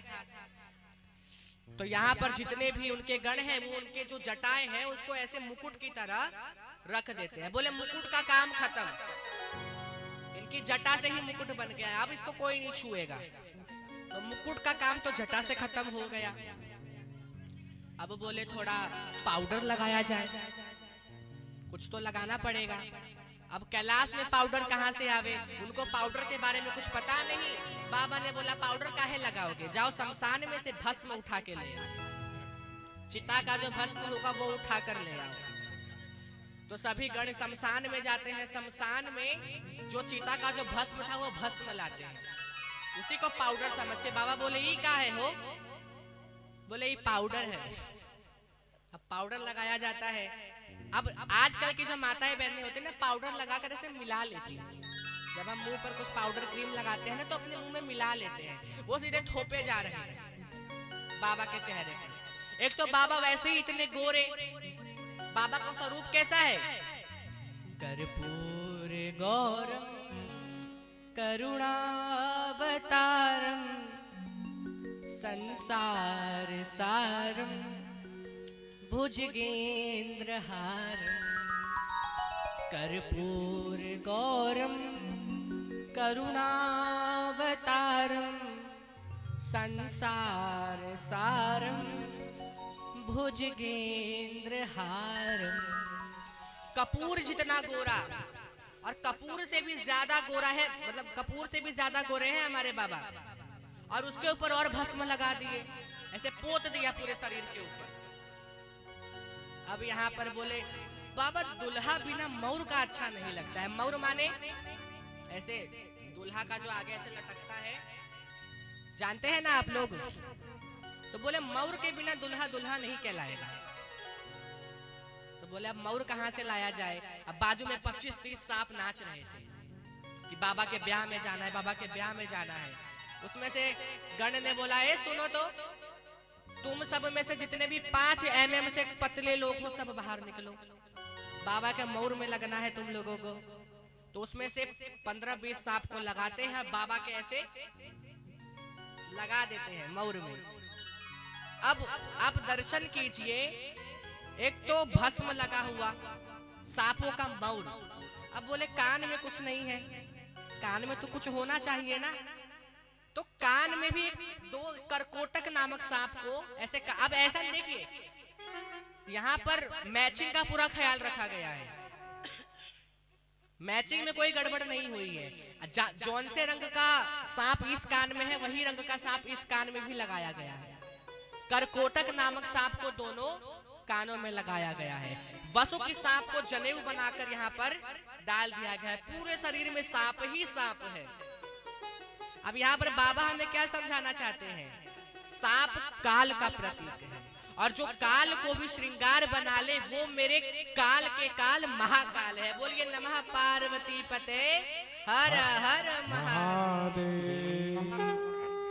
तो यहाँ पर जितने भी उनके गण हैं वो उनके जो जटाएं हैं उसको ऐसे मुकुट की तरह रख देते हैं। बोले मुकुट का काम खत्म, इनकी जटा से ही मुकुट बन गया है, अब इसको कोई नहीं छुएगा। तो मुकुट का काम तो जटा से खत्म हो गया। अब बोले थोड़ा पाउडर लगाया जाए, कुछ तो लगाना पड़ेगा। अब कैलाश में पाउडर कहाँ से आवे, उनको पाउडर के बारे में कुछ पता नहीं। बाबा ने बोला पाउडर काहे लगाओगे, जाओ शमशान में से भस्म उठा के ले आओ, चिता का जो भस्म होगा वो उठा कर ले आओ। तो सभी गण शमशान में जाते हैं। शमशान में जो चिता का जो भस्म था वो भस्म लाते हैं, उसी को पाउडर समझ के बाबा बोले ये क्या है हो, बोले ये पाउडर है। अब पाउडर लगाया जाता है। अब आजकल की जो माताएं बहनें होती है ना, पाउडर लगाकर ऐसे मिला लेती हैं। जब हम मुंह पर कुछ पाउडर क्रीम लगाते हैं ना तो अपने मुंह में मिला लेते हैं, वो सीधे थोपे जा रहे हैं बाबा के चेहरे पर। एक तो बाबा वैसे ही इतने गोरे, बाबा का स्वरूप कैसा है, कर्पूर गौरम करुणावतारम संसार सारम भुजगेंद्रहारम। कर्पूर गौरम करुणावतारम संसार सारम भुजगेंद्रहारम। कपूर जितना गोरा, और कपूर से भी ज्यादा गोरा है, मतलब कपूर से भी ज्यादा गोरे हैं हमारे बाबा। और उसके ऊपर और भस्म लगा दिए, ऐसे पोत दिया पूरे शरीर के ऊपर। अब यहाँ पर बोले बाबा दुल्हा बिना मौर का अच्छा नहीं लगता है। मौर माने ऐसे दुल्हा का जो आगे ऐसे लटकता है, जानते हैं ना आप लोग। तो बोले मौर के बिना दुल्हा दुल्हा नहीं कहलाएगा। तो बोले अब मौर कहाँ से लाया जाए। अब बाजू में 25-30 सांप नाच रहे थे कि बाबा के ब्याह में जाना है, बाबा के ब्याह में जाना है। उसमें से गण ने बोला ए सुनो तो, तुम सब में से जितने भी 5 mm से पतले लोग हो सब बाहर निकलो, बाबा के मौर में लगना है तुम लोगों को। तो उसमें से 15-20 सांप को लगाते हैं, बाबा के ऐसे लगा देते हैं मौर में। अब आप दर्शन कीजिए, एक तो भस्म लगा हुआ, सांपों का मौर। अब बोले कान में कुछ नहीं है, कान में तो कुछ होना चाहिए ना। तो कान में भी 2 करकोटक नामक सांप को ऐसे अब ऐसा देखिए, यहाँ पर मैचिंग का पूरा ख्याल रखा गया है, मैचिंग में कोई गड़बड़ नहीं हुई है। जौन से रंग का सांप इस कान में है वही रंग का सांप इस कान में भी लगाया गया है। करकोटक नामक सांप को दोनों कानों में लगाया गया है। वसु की सांप को जनेऊ बनाकर यहाँ पर डाल दिया गया है। पूरे शरीर में सांप ही सांप है। अब यहाँ पर बाबा हमें क्या समझाना चाहते हैं, सांप काल का प्रतीक है, और जो काल को भी श्रृंगार बना ले वो मेरे काल के काल महाकाल है। बोलिए नमः पार्वती पते हर हर महादेव।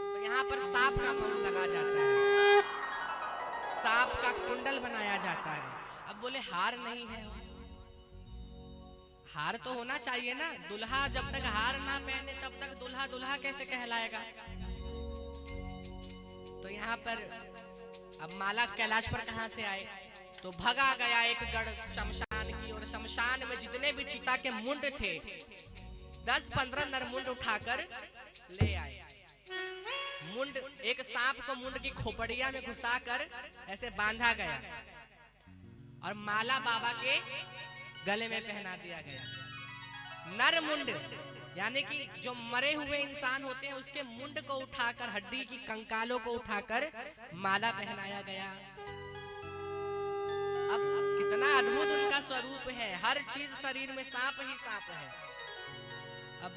तो यहाँ पर सांप का फूल लगा जाता है, सांप का कुंडल बनाया जाता है। अब बोले हार नहीं है, हार तो होना चाहिए ना। दुल्हा जब तक हार ना पहने तब तक दुल्हा दुल्हा कैसे कहलाएगा। तो यहाँ पर अब माला कैलाश पर कहाँ से आए, तो भगा गया एक गढ़ शमशान की, और शमशान में जितने भी चिता के मुंड थे 10-15 नरमुंड उठाकर ले आए। मुंड एक सांप को मुंड की खोपड़िया में घुसाकर ऐसे बांधा गया, और माला बाबा के गले में पहना दिया गया। नर मुंड यानी कि जो मरे हुए इंसान होते हैं उसके मुंड को उठाकर, हड्डी की कंकालों को उठाकर माला पहनाया गया। अब कितना अद्भुत उनका स्वरूप है, हर चीज शरीर में सांप ही सांप है। अब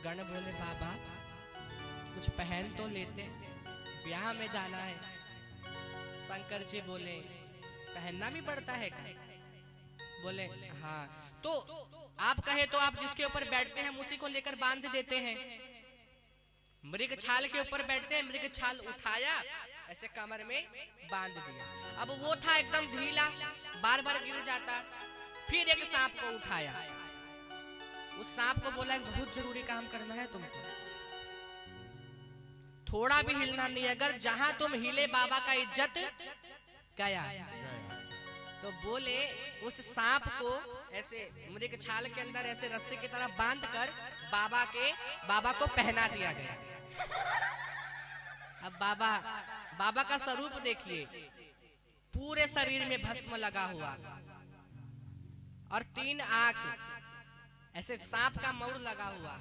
गण बोले बाबा कुछ पहन तो लेते, ब्याह में जाना है। शंकर जी बोले पहनना भी पड़ता है क्या? बोले हाँ, तो आप कहे तो आप जिसके ऊपर बैठते हैं उसी को लेकर बांध देते हैं। मृग छाल के ऊपर बैठते हैं, मृग छाल उठाया ऐसे कमर में बांध दिया। अब वो था एकदम ढीला, बार बार गिर जाता। फिर एक सांप को उठाया, उस सांप को बोला बहुत जरूरी काम करना है तुमको, थोड़ा भी हिलना नहीं, अगर जहां तुम हिले बाबा का इज्जत गया। तो बोले उस सांप को ऐसे मृग छाल के अंदर ऐसे रस्से की तरह बांध कर बाबा को पहना दिया गया। अब बाबा का स्वरूप देखिए, पूरे शरीर में भस्म लगा हुआ और 3 आंख, ऐसे सांप का मौर लगा हुआ,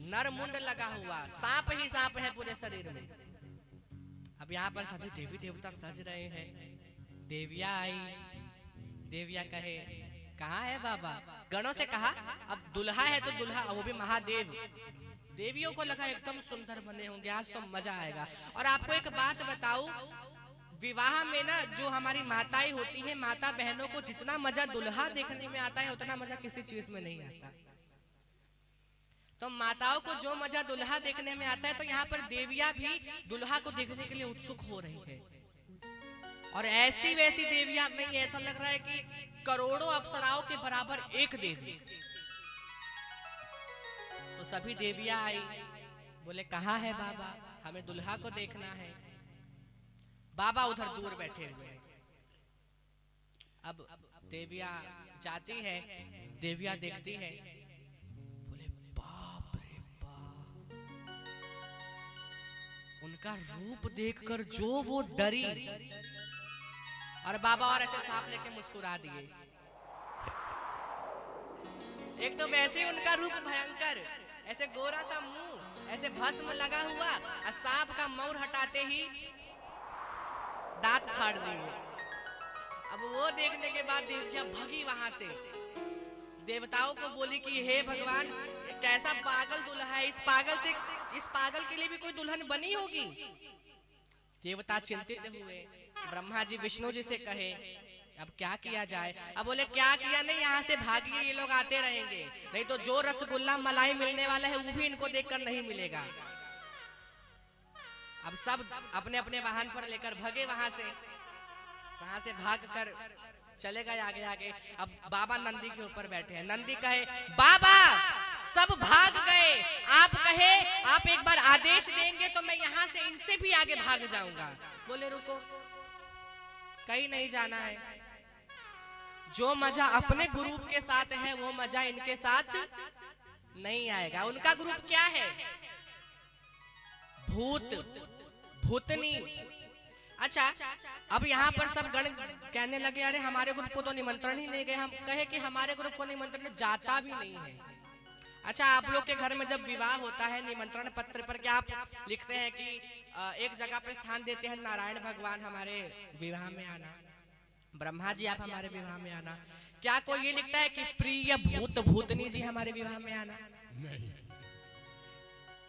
नर मुंड लगा हुआ, सांप ही सांप है पूरे शरीर में। अब यहाँ पर सभी देवी देवता सज रहे हैं। देविया आई, देविया कहे कहाँ है बाबा? गणों से कहा अब दुल्हा है तो दुल्हा, वो भी महादेव। देवियों को लगा एकदम सुंदर बने होंगे, आज तो मजा आएगा। और आपको एक बात बताऊं, विवाह में ना जो हमारी माताएं होती हैं, माता बहनों को जितना मजा दुल्हा देखने में आता है उतना मजा किसी चीज में नहीं आता। तो माताओं को जो मजा दुल्हा देखने में आता है, तो यहाँ पर देवियां भी दुल्हा को देखने के लिए उत्सुक हो रही है। और ऐसी वैसी देवियां नहीं, ऐसा लग रहा है कि करोड़ों अप्सराओं के बराबर एक देवी। तो सभी देवियां आई, बोले कहाँ है बाबा, हमें दुल्हा को देखना है। बाबा उधर दूर बैठे हुए हैं। अब देवियां जाती है, देवियां देखती है, बोले बाप रे बाप, उनका रूप देखकर जो वो डरी। और बाबा और ऐसे सांप लेके मुस्कुरा दिए। एक तो वैसे ही उनका रूप भयंकर, ऐसे गोरा सा मुंह, ऐसे भस्म लगा हुआ, और सांप का मौर हटाते ही दांत फाड़ दिए। अब वो देखने के बाद देवियां भगी वहां से, देवताओं को बोली कि हे भगवान, कैसा पागल दूल्हा है, इस पागल के लिए भी कोई दुल्हन बनी होगी। देवता चिंतित हुए, ब्रह्मा जी विष्णु जी से कहे अब क्या किया जाए। अब बोले क्या किया नहीं, यहाँ से भागिए, ये लोग आते रहेंगे, नहीं तो जो रसगुल्ला मलाई मिलने वाला है वो भी इनको देखकर नहीं मिलेगा। अब सब अपने अपने वाहन पर लेकर भगे वहां से भाग कर चले गए आगे आगे। अब बाबा नंदी के ऊपर बैठे हैं। नंदी कहे बाबा सब भाग गए, आप कहे आप एक बार आदेश देंगे तो मैं यहाँ से इनसे भी आगे भाग जाऊंगा। बोले रुको, कहीं नहीं जाना है, जो मजा अपने ग्रुप के साथ है वो मजा इनके साथ नहीं आएगा। उनका ग्रुप क्या है? भूतनी। अच्छा, अब यहाँ पर सब गण कहने लगे अरे हमारे ग्रुप को तो निमंत्रण ही नहीं गए। हम कहे कि हमारे ग्रुप को निमंत्रण जाता भी नहीं है। अच्छा, आप लोग के घर में जब विवाह होता है, निमंत्रण पत्र पर क्या आप लिखते हैं कि एक जगह पे स्थान देते हैं, नारायण भगवान हमारे विवाह में आना, ब्रह्मा जी आप हमारे विवाह में आना? क्या कोई ये लिखता है कि प्रिय भूतनी जी हमारे विवाह में आना? नहीं।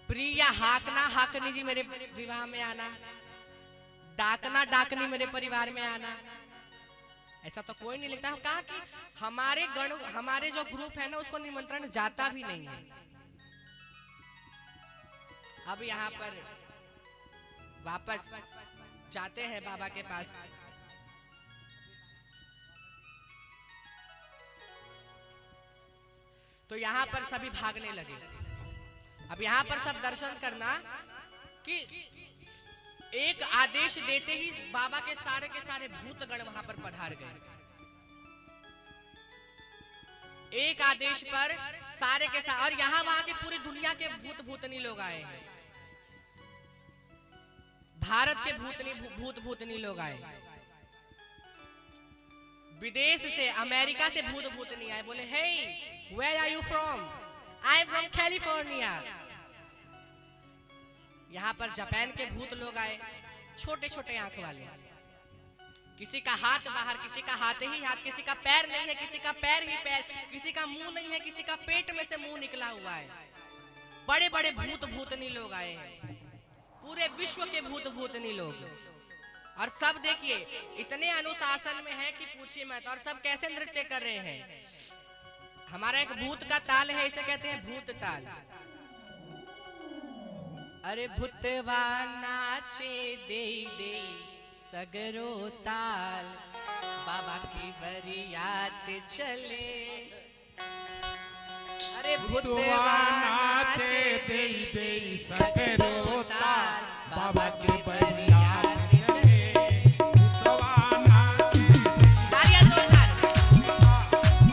प्रिय हाकनी जी मेरे विवाह में आना, डाकनी मेरे परिवार में आना, ऐसा तो कोई नहीं लिखता। हम कहा कि हमारे जो ग्रुप है ना उसको निमंत्रण जाता भी नहीं है। अब यहाँ पर वापस जाते हैं बाबा के पास। तो यहाँ पर सभी भागने लगे। अब यहाँ पर सब दर्शन करना कि एक आदेश देते ही बाबा के सारे भूतगण वहां पर पधार गए। एक आदेश पर सारे के सारे, और यहाँ वहां की पूरी दुनिया के भूतनी लोग आए हैं। भारत के भूतनी लोग आए, विदेश से अमेरिका से भूतनी आए। बोले hey where are you from? I am from California. यहाँ पर जापान के भूत लोग आए, छोटे छोटे आंख वाले। किसी का हाथ बाहर, किसी का हाथ ही हाथ, किसी का पैर नहीं है, किसी का पैर ही पैर, किसी का मुंह नहीं है, किसी का पेट में से मुंह निकला हुआ है। बड़े बड़े भूत भूतनी लोग आए हैं, पूरे विश्व के भूत भूतनी लोग, और सब देखिए इतने अनुशासन में है कि पूछिए मत। और सब कैसे नृत्य कर रहे हैं। हमारा एक भूत का ताल है, इसे कहते हैं भूत ताल। अरे भूतवा नाचे दे दे सगरो ताल, बाबा की बरियात चले। अरे भूतवा नाचे दे दे सगरो ताल, बाबा की बरियात चले। भूतवा नाचे तालियां जोरदार।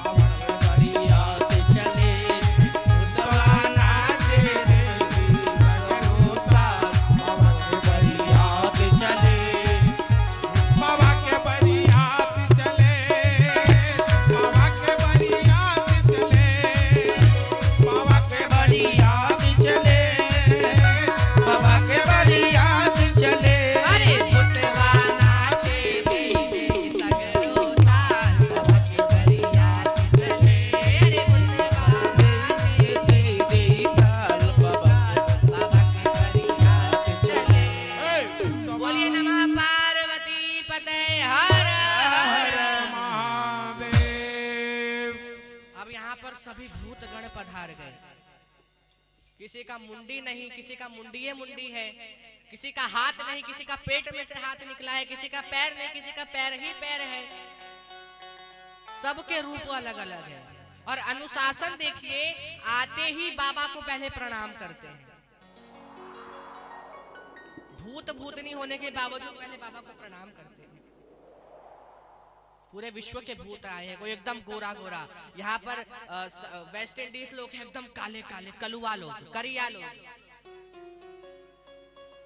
बाबा की बरियात चले। भूतवा नाचे दे दे सगरो ताल, बाबा की बरियात चले। बाबा के बरियात चले, बाबा के बरियात चले, बाबा के बरियात चले, बाबा के बरियात चले। अरे भूतवा नाचे दे दे सगरो ताल, बाबा की बरियात चले। अरे भूतवा नाचे दे दे साल बाबा बाबा की बरियात चले। ए, बोलिए नमः पार्वती पते हर हर। महादेव। अब यहाँ पर सभी भूत गण पधार गए। किसी का मुंडी नहीं, किसी का मुंडिये मुंडी है, किसी का हाथ नहीं, किसी का पेट में से हाथ निकला है, किसी का पैर नहीं, किसी का पैर ही पैर है। सबके रूप अलग अलग है। और अनुशासन देखिए, आते ही बाबा को पहले प्रणाम करते हैं। भूत भूतनी होने के बावजूद पहले बाबा को प्रणाम करते हैं। पूरे विश्व के भूत आए हैं, कोई एकदम गोरा गोरा, यहाँ पर वेस्ट इंडीज लोग हैं एकदम काले काले, कलुआ लोग, करिया लोग।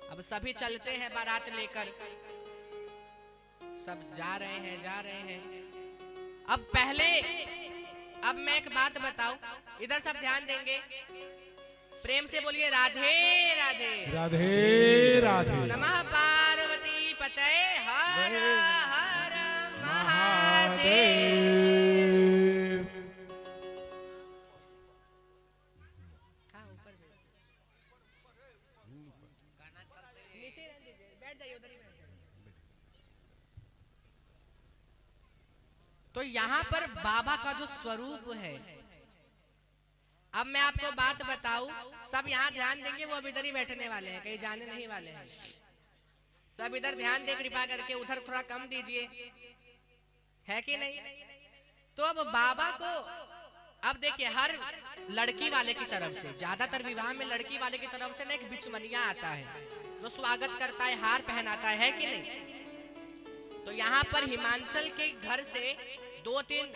अब सभी चलते हैं बारात लेकर, सब जा रहे हैं जा रहे हैं। अब पहले, अब मैं एक बात बताऊं, इधर सब ध्यान देंगे, प्रेम से बोलिए राधे राधे। राधे राधे। नमः पार्वती पते हर हर महादेव। महादेव। हाँ, ऊपर नीचे रहने दीजिए, बैठ जाइए, उधर ही बैठ जाइए। तो यहाँ पर बाबा का जो स्वरूप है, अब मैं आपको बात बताऊं, सब यहाँ ध्यान देंगे, वो अब इधर ही बैठने वाले हैं, कहीं जाने नहीं वाले हैं। सब इधर ध्यान दे कृपा करके, उधर थोड़ा कम दीजिए, है कि नहीं। तो अब बाबा को, अब देखिए हर लड़की वाले की तरफ से, ज्यादातर विवाह में लड़की वाले की तरफ से ना एक बिचमनिया आता है जो स्वागत करता है, हार पहनाता है कि नहीं। तो यहाँ पर हिमाचल के घर से 2-3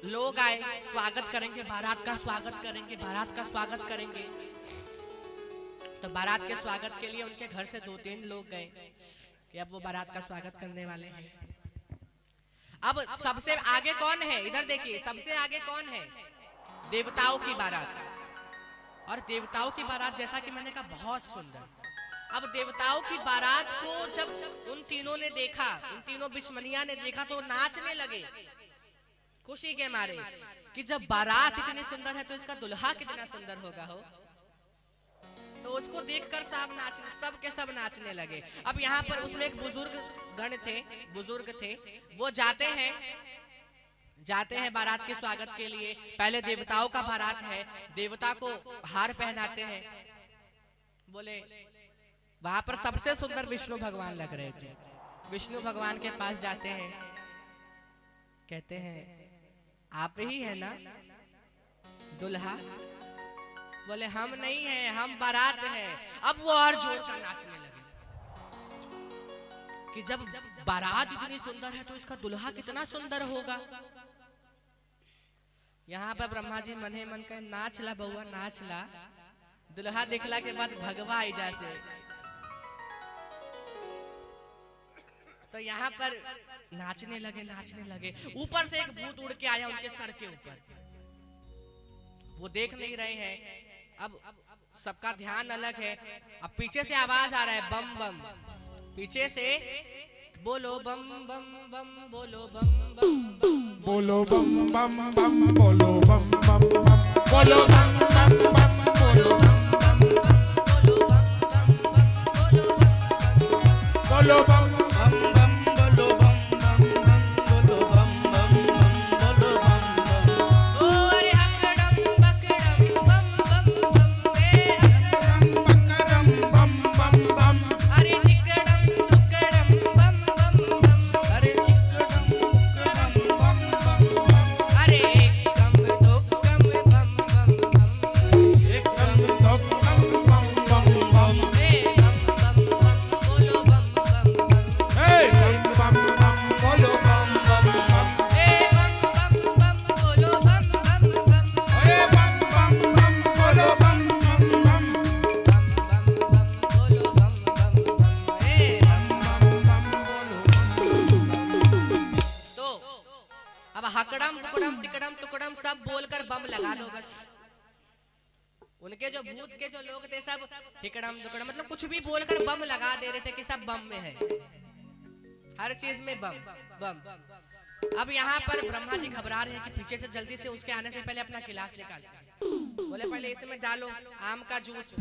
लोग आए, स्वागत करेंगे, बारात का स्वागत करेंगे, बारात का स्वागत करेंगे। तो बारात के स्वागत के लिए उनके घर से 2-3 लोग गए कि अब वो बारात का स्वागत करने वाले हैं। अब सबसे आगे कौन है, इधर देखिए, सबसे आगे कौन है, देवताओं की बारात। और देवताओं की बारात, जैसा कि मैंने कहा, बहुत सुंदर। अब देवताओं की बारात को जब उन तीनों ने देखा, उन तीनों बिचमनिया ने देखा, तो नाचने लगे खुशी के मारे कि जब बारात इतनी सुंदर है तो इसका दुल्हा कितना सुंदर होगा हो। तो उसको देखकर सब के सब नाचने लगे। अब यहाँ पर उसमें एक बुजुर्ग थे, वो जाते हैं बारात के स्वागत के लिए। पहले देवताओं का बारात है, देवता को हार पहनाते हैं। बोले, वहां पर सबसे सुंदर विष्णु भगवान लग रहे थे। विष्णु भगवान के पास जाते हैं, कहते हैं आप ही है ना दुल्हा। बोले हम नहीं हैं, हम बारात हैं। अब वो और जोर का नाचने लगे कि जब बारात इतनी सुंदर है तो इसका दुल्हा कितना सुंदर होगा। यहाँ पर ब्रह्मा जी मन ही मन कहे, नाच ला बउआ नाच ला, दुल्हा दिखला के बाद भगवा आई जैसे। तो यहाँ पर नाचने लगे। ऊपर से एक भूत उड़ के आया उनके सर के ऊपर, वो देख नहीं रहे हैं। अब सबका ध्यान अलग है। अब पीछे से आवाज आ रहा है बम बम, पीछे से बोलो बम बम बम, बोलो बम बम बम, बोलो बम बम बम, बोलो बम बम बम, बोलो बम बम बम, बोलो बम बम बम, बोलो बम बम बम, बोलो बम बम, बोलो बम बम बम बोलो बम बम बम बोलो बम बम बम बोलो बम बम ओ अरे हकड़म बकड़म बम बम बम, ए हकड़म बकरम बम बम बम, अरे धिकड़म धुकड़म बम बम बम, अरे चिकड़म चिकड़म बम बम बम अरे एकम दुक्कम बम बम बम, एकदम बम बम बम बम, ए बम बम बम, बोलो बम बम बम, हे बम बम बम, बोलो बम बम बम, ए बम बम बम, बोलो बम बम बम, हे बम बम बम, बोलो बम बम बम, बम बम बम, बोलो बम बम बम, ए बम बम बम बोलो तो अब हकड़म बुकड़म तिकड़म टुकड़म सब बोलकर बम लगा दो बस। उनके जो भूत के जो लोग थे सब हिकड़म दुकड़म मतलब कुछ भी बोलकर बम लगा दे रहे थे कि सब बम में है, हर चीज में बम बम। अब यहाँ पर ब्रह्मा जी घबरा रहे हैं कि पीछे से जल्दी से उसके आने से पहले अपना गिलास निकाल, बोले पहले इसमें डालो आम का जूस,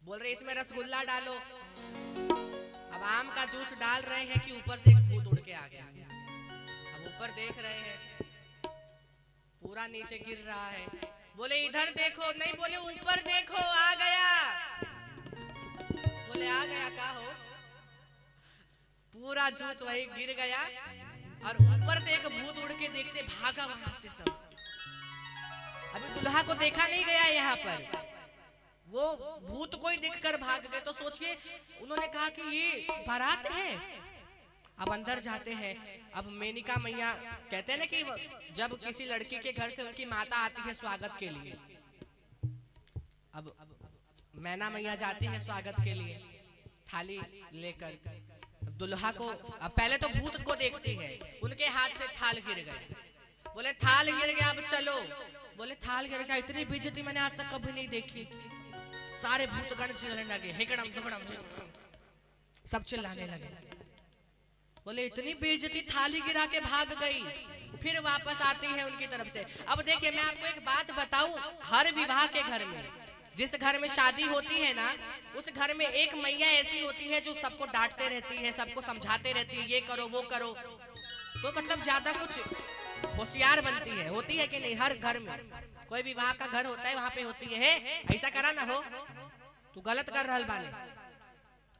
बोल रहे इसमें रसगुल्ला डालो। अब आम का जूस डाल रहे हैं कि ऊपर से एक भूत उड़ के आ गया। अब ऊपर देख रहे हैं पूरा नीचे गिर रहा है, बोले इधर देखो, नहीं बोले ऊपर देखो, आ गया। बोले आ गया का हो, पूरा जूस वही गिर गया और ऊपर से एक भूत उड़ के देखते भागा वहां से सब। अभी दुल्हा को देखा नहीं गया यहाँ पर, वो भूत को ही देखकर भाग गए। तो सोचिए उन्होंने कहा कि ये बारात है। अब अंदर जाते हैं। अब मेनिका मैया कहते हैं ना कि जब किसी लड़की के घर से उनकी माता आती है स्वागत के लिए, अब मैना मैया जाती है स्वागत के लिए थाली लेकर। दुल्हा को अब पहले तो भूत को देखती है, उनके हाथ से थाल गिर गए, बोले थाल गिर गया अब चलो। बोले थाल गिर गया, इतनी बेइज्जती मैंने आज तक कभी नहीं देखी। सारे भूतगण चिल्लाने लगे, हिकड़म दुकड़म सब चिल्लाने लगे। बोले इतनी बेइज्जती, थाली गिरा के भाग गई, फिर वापस आती है उनकी तरफ से। अब देखिए मैं आपको एक बात बताऊं, हर विवाह के घर में जिस घर में शादी होती है ना, उस घर में एक मैया ऐसी होती है जो सबको डांटते रहती है, सबको समझाते रहती है, ये करो वो करो, तो मतलब ज्यादा कुछ होशियार बनती है। होती है कि नहीं? हर घर में कोई विवाह का घर होता है, वहां पे होती है ऐसा करा ना हो, तू गलत कर रहल बाने,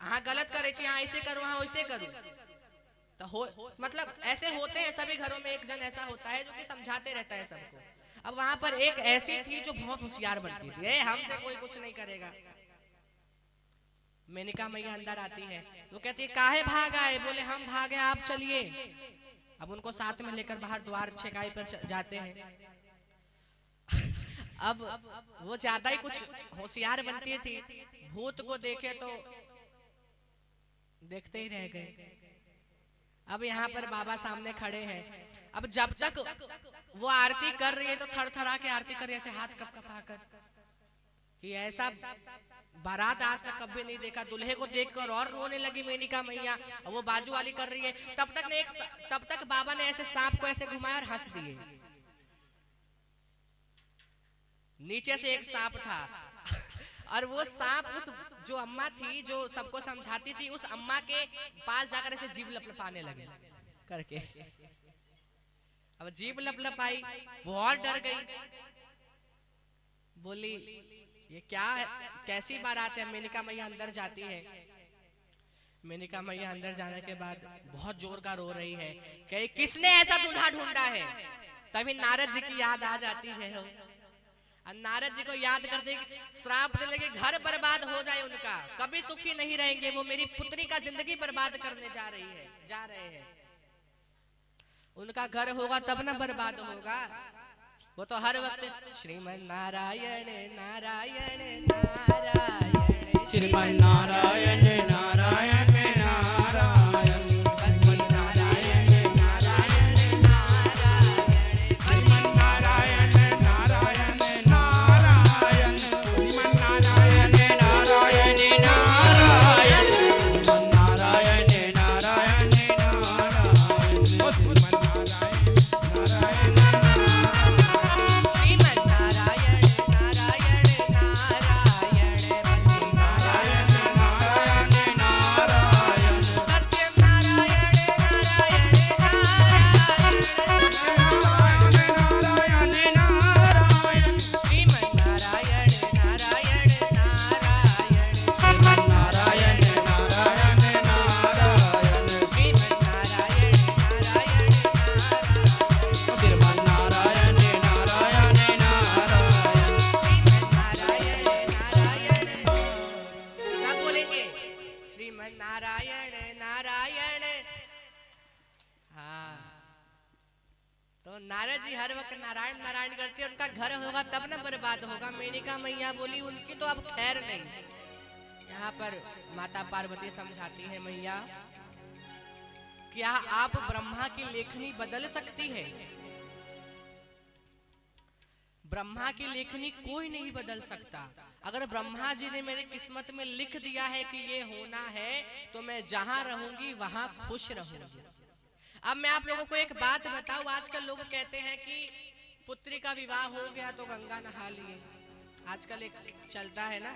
हाँ गलत करे छी, हाँ ऐसे करो, हाँ वैसे करो, तो हो मतलब ऐसे होते हैं सभी घरों में। एक जन ऐसा होता है जो कि समझाते रहता है सबको। अब वहां पर एक ऐसी थी जो बहुत होशियार बनती थी, हमसे कोई कुछ नहीं करेगा। मेनिका मैया अंदर आती है, वो कहती है काहे भाग आए? बोले हम भागे, आप चलिए। अब उनको साथ में लेकर बाहर द्वार छेकाई पर जाते हैं। अब वो ज्यादा ही कुछ होशियार बनती थी, भूत को देखे तो देखते ही रह गए। अब यहाँ पर बाबा सामने खड़े हैं। अब जब तक वो आरती कर रही है तो थरथरा के आरती कर रही है, ऐसे हाथ कपकपा कर, कि ऐसा बारात आज तक कभी नहीं देखा। दूल्हे को देखकर और रोने लगी मेनिका मैया, वो बाजू वाली कर रही है। तब तक बाबा ने ऐसे सांप को ऐसे घुमाया और हंस दिए। नीचे से एक सांप था और वो सांप उस जो अम्मा थी जो सबको समझाती थी, उस अम्मा के पास जाकर ऐसे जीभ लपलपाने लगे करके। अब जीभ लपलपाई, वो और डर गई, बोली ये क्या है, कैसी बारात है? मेनिका मैया अंदर जाती है। मेनिका मैया अंदर जाने के बाद बहुत जोर का रो रही है कि किसने ऐसा दूल्हा ढूंढा है। तभी नारद जी की याद आ जाती है। नारद जी को याद करते श्राप देने लगे, घर बर्बाद हो जाए उनका, कभी सुखी नहीं रहेंगे, वो मेरी पुत्री का जिंदगी बर्बाद करने जा रहे हैं। उनका घर होगा तब ना बर्बाद होगा। वो तो हर वक्त श्रीमन नारायण नारायण नारायण, श्रीमन नारायण नारायण नारायण, श्रीमन नारायण नारायण नारायण, श्रीमन नारायण नारायण नारायण, श्रीमन नारायण नारायण नारायण, नारायण श्रीमन नारायण नारायण। हाँ, तो नारद जी हर वक्त नारायण नारायण करते, उनका घर होगा तब ना बर्बाद होगा। मेनका मैया बोली उनकी तो अब खैर नहीं। यहाँ पर माता पार्वती समझाती है, मैया क्या आप ब्रह्मा की लेखनी बदल सकती है? ब्रह्मा की लेखनी कोई नहीं बदल सकता। अगर ब्रह्मा जी ने मेरी किस्मत में लिख दिया है कि ये होना है, तो मैं जहां रहूंगी वहां खुश रहूंगी। अब मैं आप लोगों को एक बात बताऊं, आजकल लोग कहते हैं कि पुत्री का विवाह हो गया तो गंगा नहा लिए। आजकल एक चलता है ना,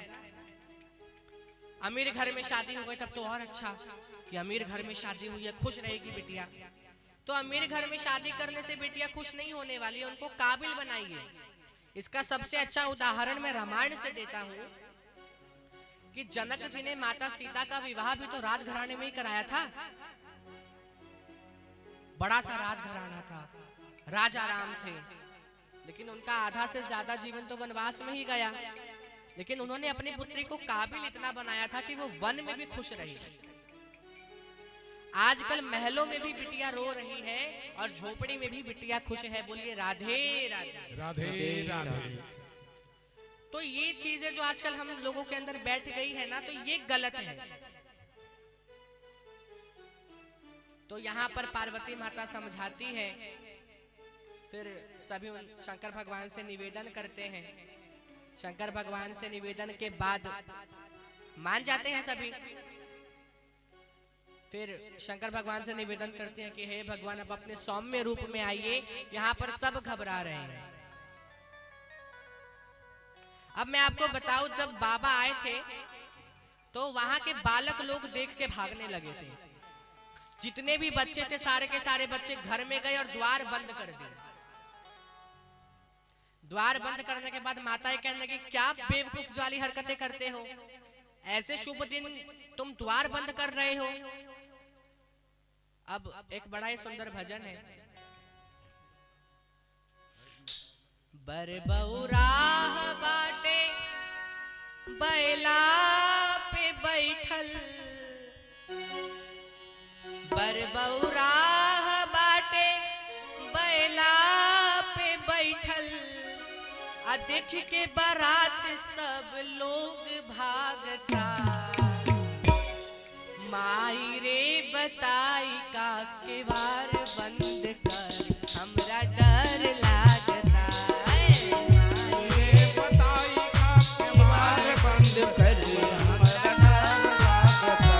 अमीर घर में शादी हो गई तब तो और अच्छा कि अमीर घर में शादी हुई है, खुश रहेगी बिटिया। तो अमीर घर में शादी करने से बिटिया खुश नहीं होने वाली है, उनको काबिल बनाइए। इसका सबसे अच्छा उदाहरण मैं रामायण से देता हूँ कि जनक जी ने माता सीता का विवाह भी तो राजघराने में ही कराया था। बड़ा सा राजघराना था, राजा राम थे, लेकिन उनका आधा से ज्यादा जीवन तो वनवास में ही गया। लेकिन उन्होंने अपनी पुत्री को काबिल इतना बनाया था कि वो वन में भी खुश रही। आजकल महलों में भी बिटिया रो रही है और झोपड़ी में भी बिटिया खुश है। बोलिए राधे राधे राधे राधे। तो ये चीजें जो आजकल हम लोगों के अंदर बैठ गई है ना, तो ये गलत है। तो यहाँ पर पार्वती माता समझाती है, फिर सभी शंकर भगवान से निवेदन करते हैं। शंकर भगवान से निवेदन के बाद मान जाते हैं सभी। फिर शंकर भगवान से निवेदन करते हैं कि हे भगवान, अब अपने सौम्य रूप में आइए, यहाँ पर सब घबरा रहे हैं। अब मैं आपको बताऊं, जब बाबा आए थे तो वहां के बालक लोग देख के भागने लगे थे। जितने भी बच्चे थे सारे के सारे बच्चे घर में गए और द्वार बंद कर दिए। द्वार बंद करने के बाद माताएं कहने लगी, क्या बेवकूफ वाली हरकतें करते हो, ऐसे शुभ दिन तुम द्वार बंद कर रहे हो। अब एक बड़ा ही सुंदर भजन है, बरबौरा बाटे बैला पे बैठल, बरबौरा बाटे बैला पे बैठल, आ देख के बारात सब लोग भागता, माई रे बताई का केवार बंद कर, हमरा डर लागता। माई रे बताई का केवार बंद कर, हमरा डर लागता।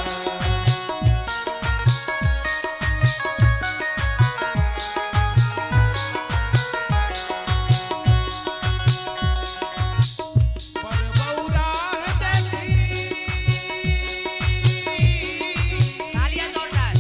बरबौरा देखी, तालियां जोरदार।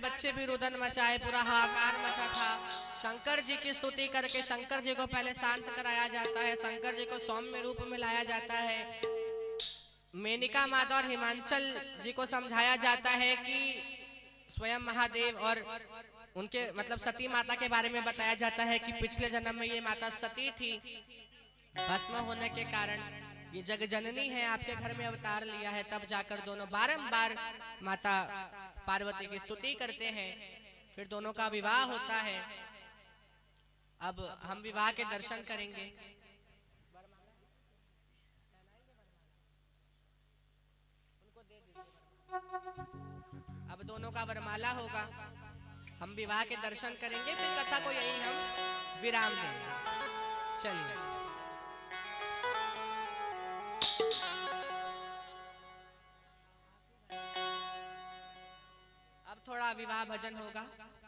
बच्चे भी रुदन मचाए, पूरा हाहाकार मचा था। शंकर जी की स्तुति करके शंकर जी को पहले शांत कराया जाता है, शंकर जी को सौम्य रूप में लाया जाता है। मेनका माता और हिमांचल जी को समझाया जाता है कि स्वयं महादेव और उनके मतलब सती माता के बारे में बताया जाता है कि पिछले जन्म में ये माता सती थी, भस्म होने के कारण ये जग जननी है, आपके घर में अवतार लिया है। तब जाकर दोनों बारंबार माता पार्वती की स्तुति करते हैं, फिर दोनों का विवाह होता है। अब हम विवाह के दर्शन करेंगे। अब दोनों का वरमाला होगा, हम विवाह के दर्शन करेंगे, फिर कथा को यही हम विराम देंगे। चलिए अब थोड़ा विवाह भजन होगा,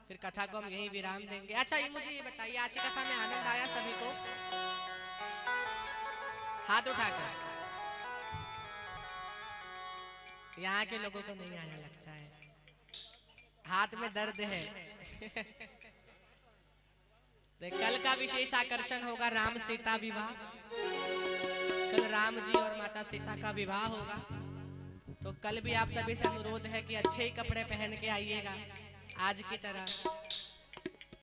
फिर कथा को हम यही विराम देंगे। अच्छा ये मुझे ये बताइए, आज की कथा में आनंद आया सभी को? हाथ उठाकर। यहाँ के लोगों को नहीं आया लगता है, हाथ में दर्द है। तो कल का विशेष आकर्षण होगा राम सीता विवाह। कल राम जी और माता सीता का विवाह होगा, तो कल भी आप सभी से अनुरोध है कि अच्छे ही कपड़े पहन के आइएगा आज की तरह।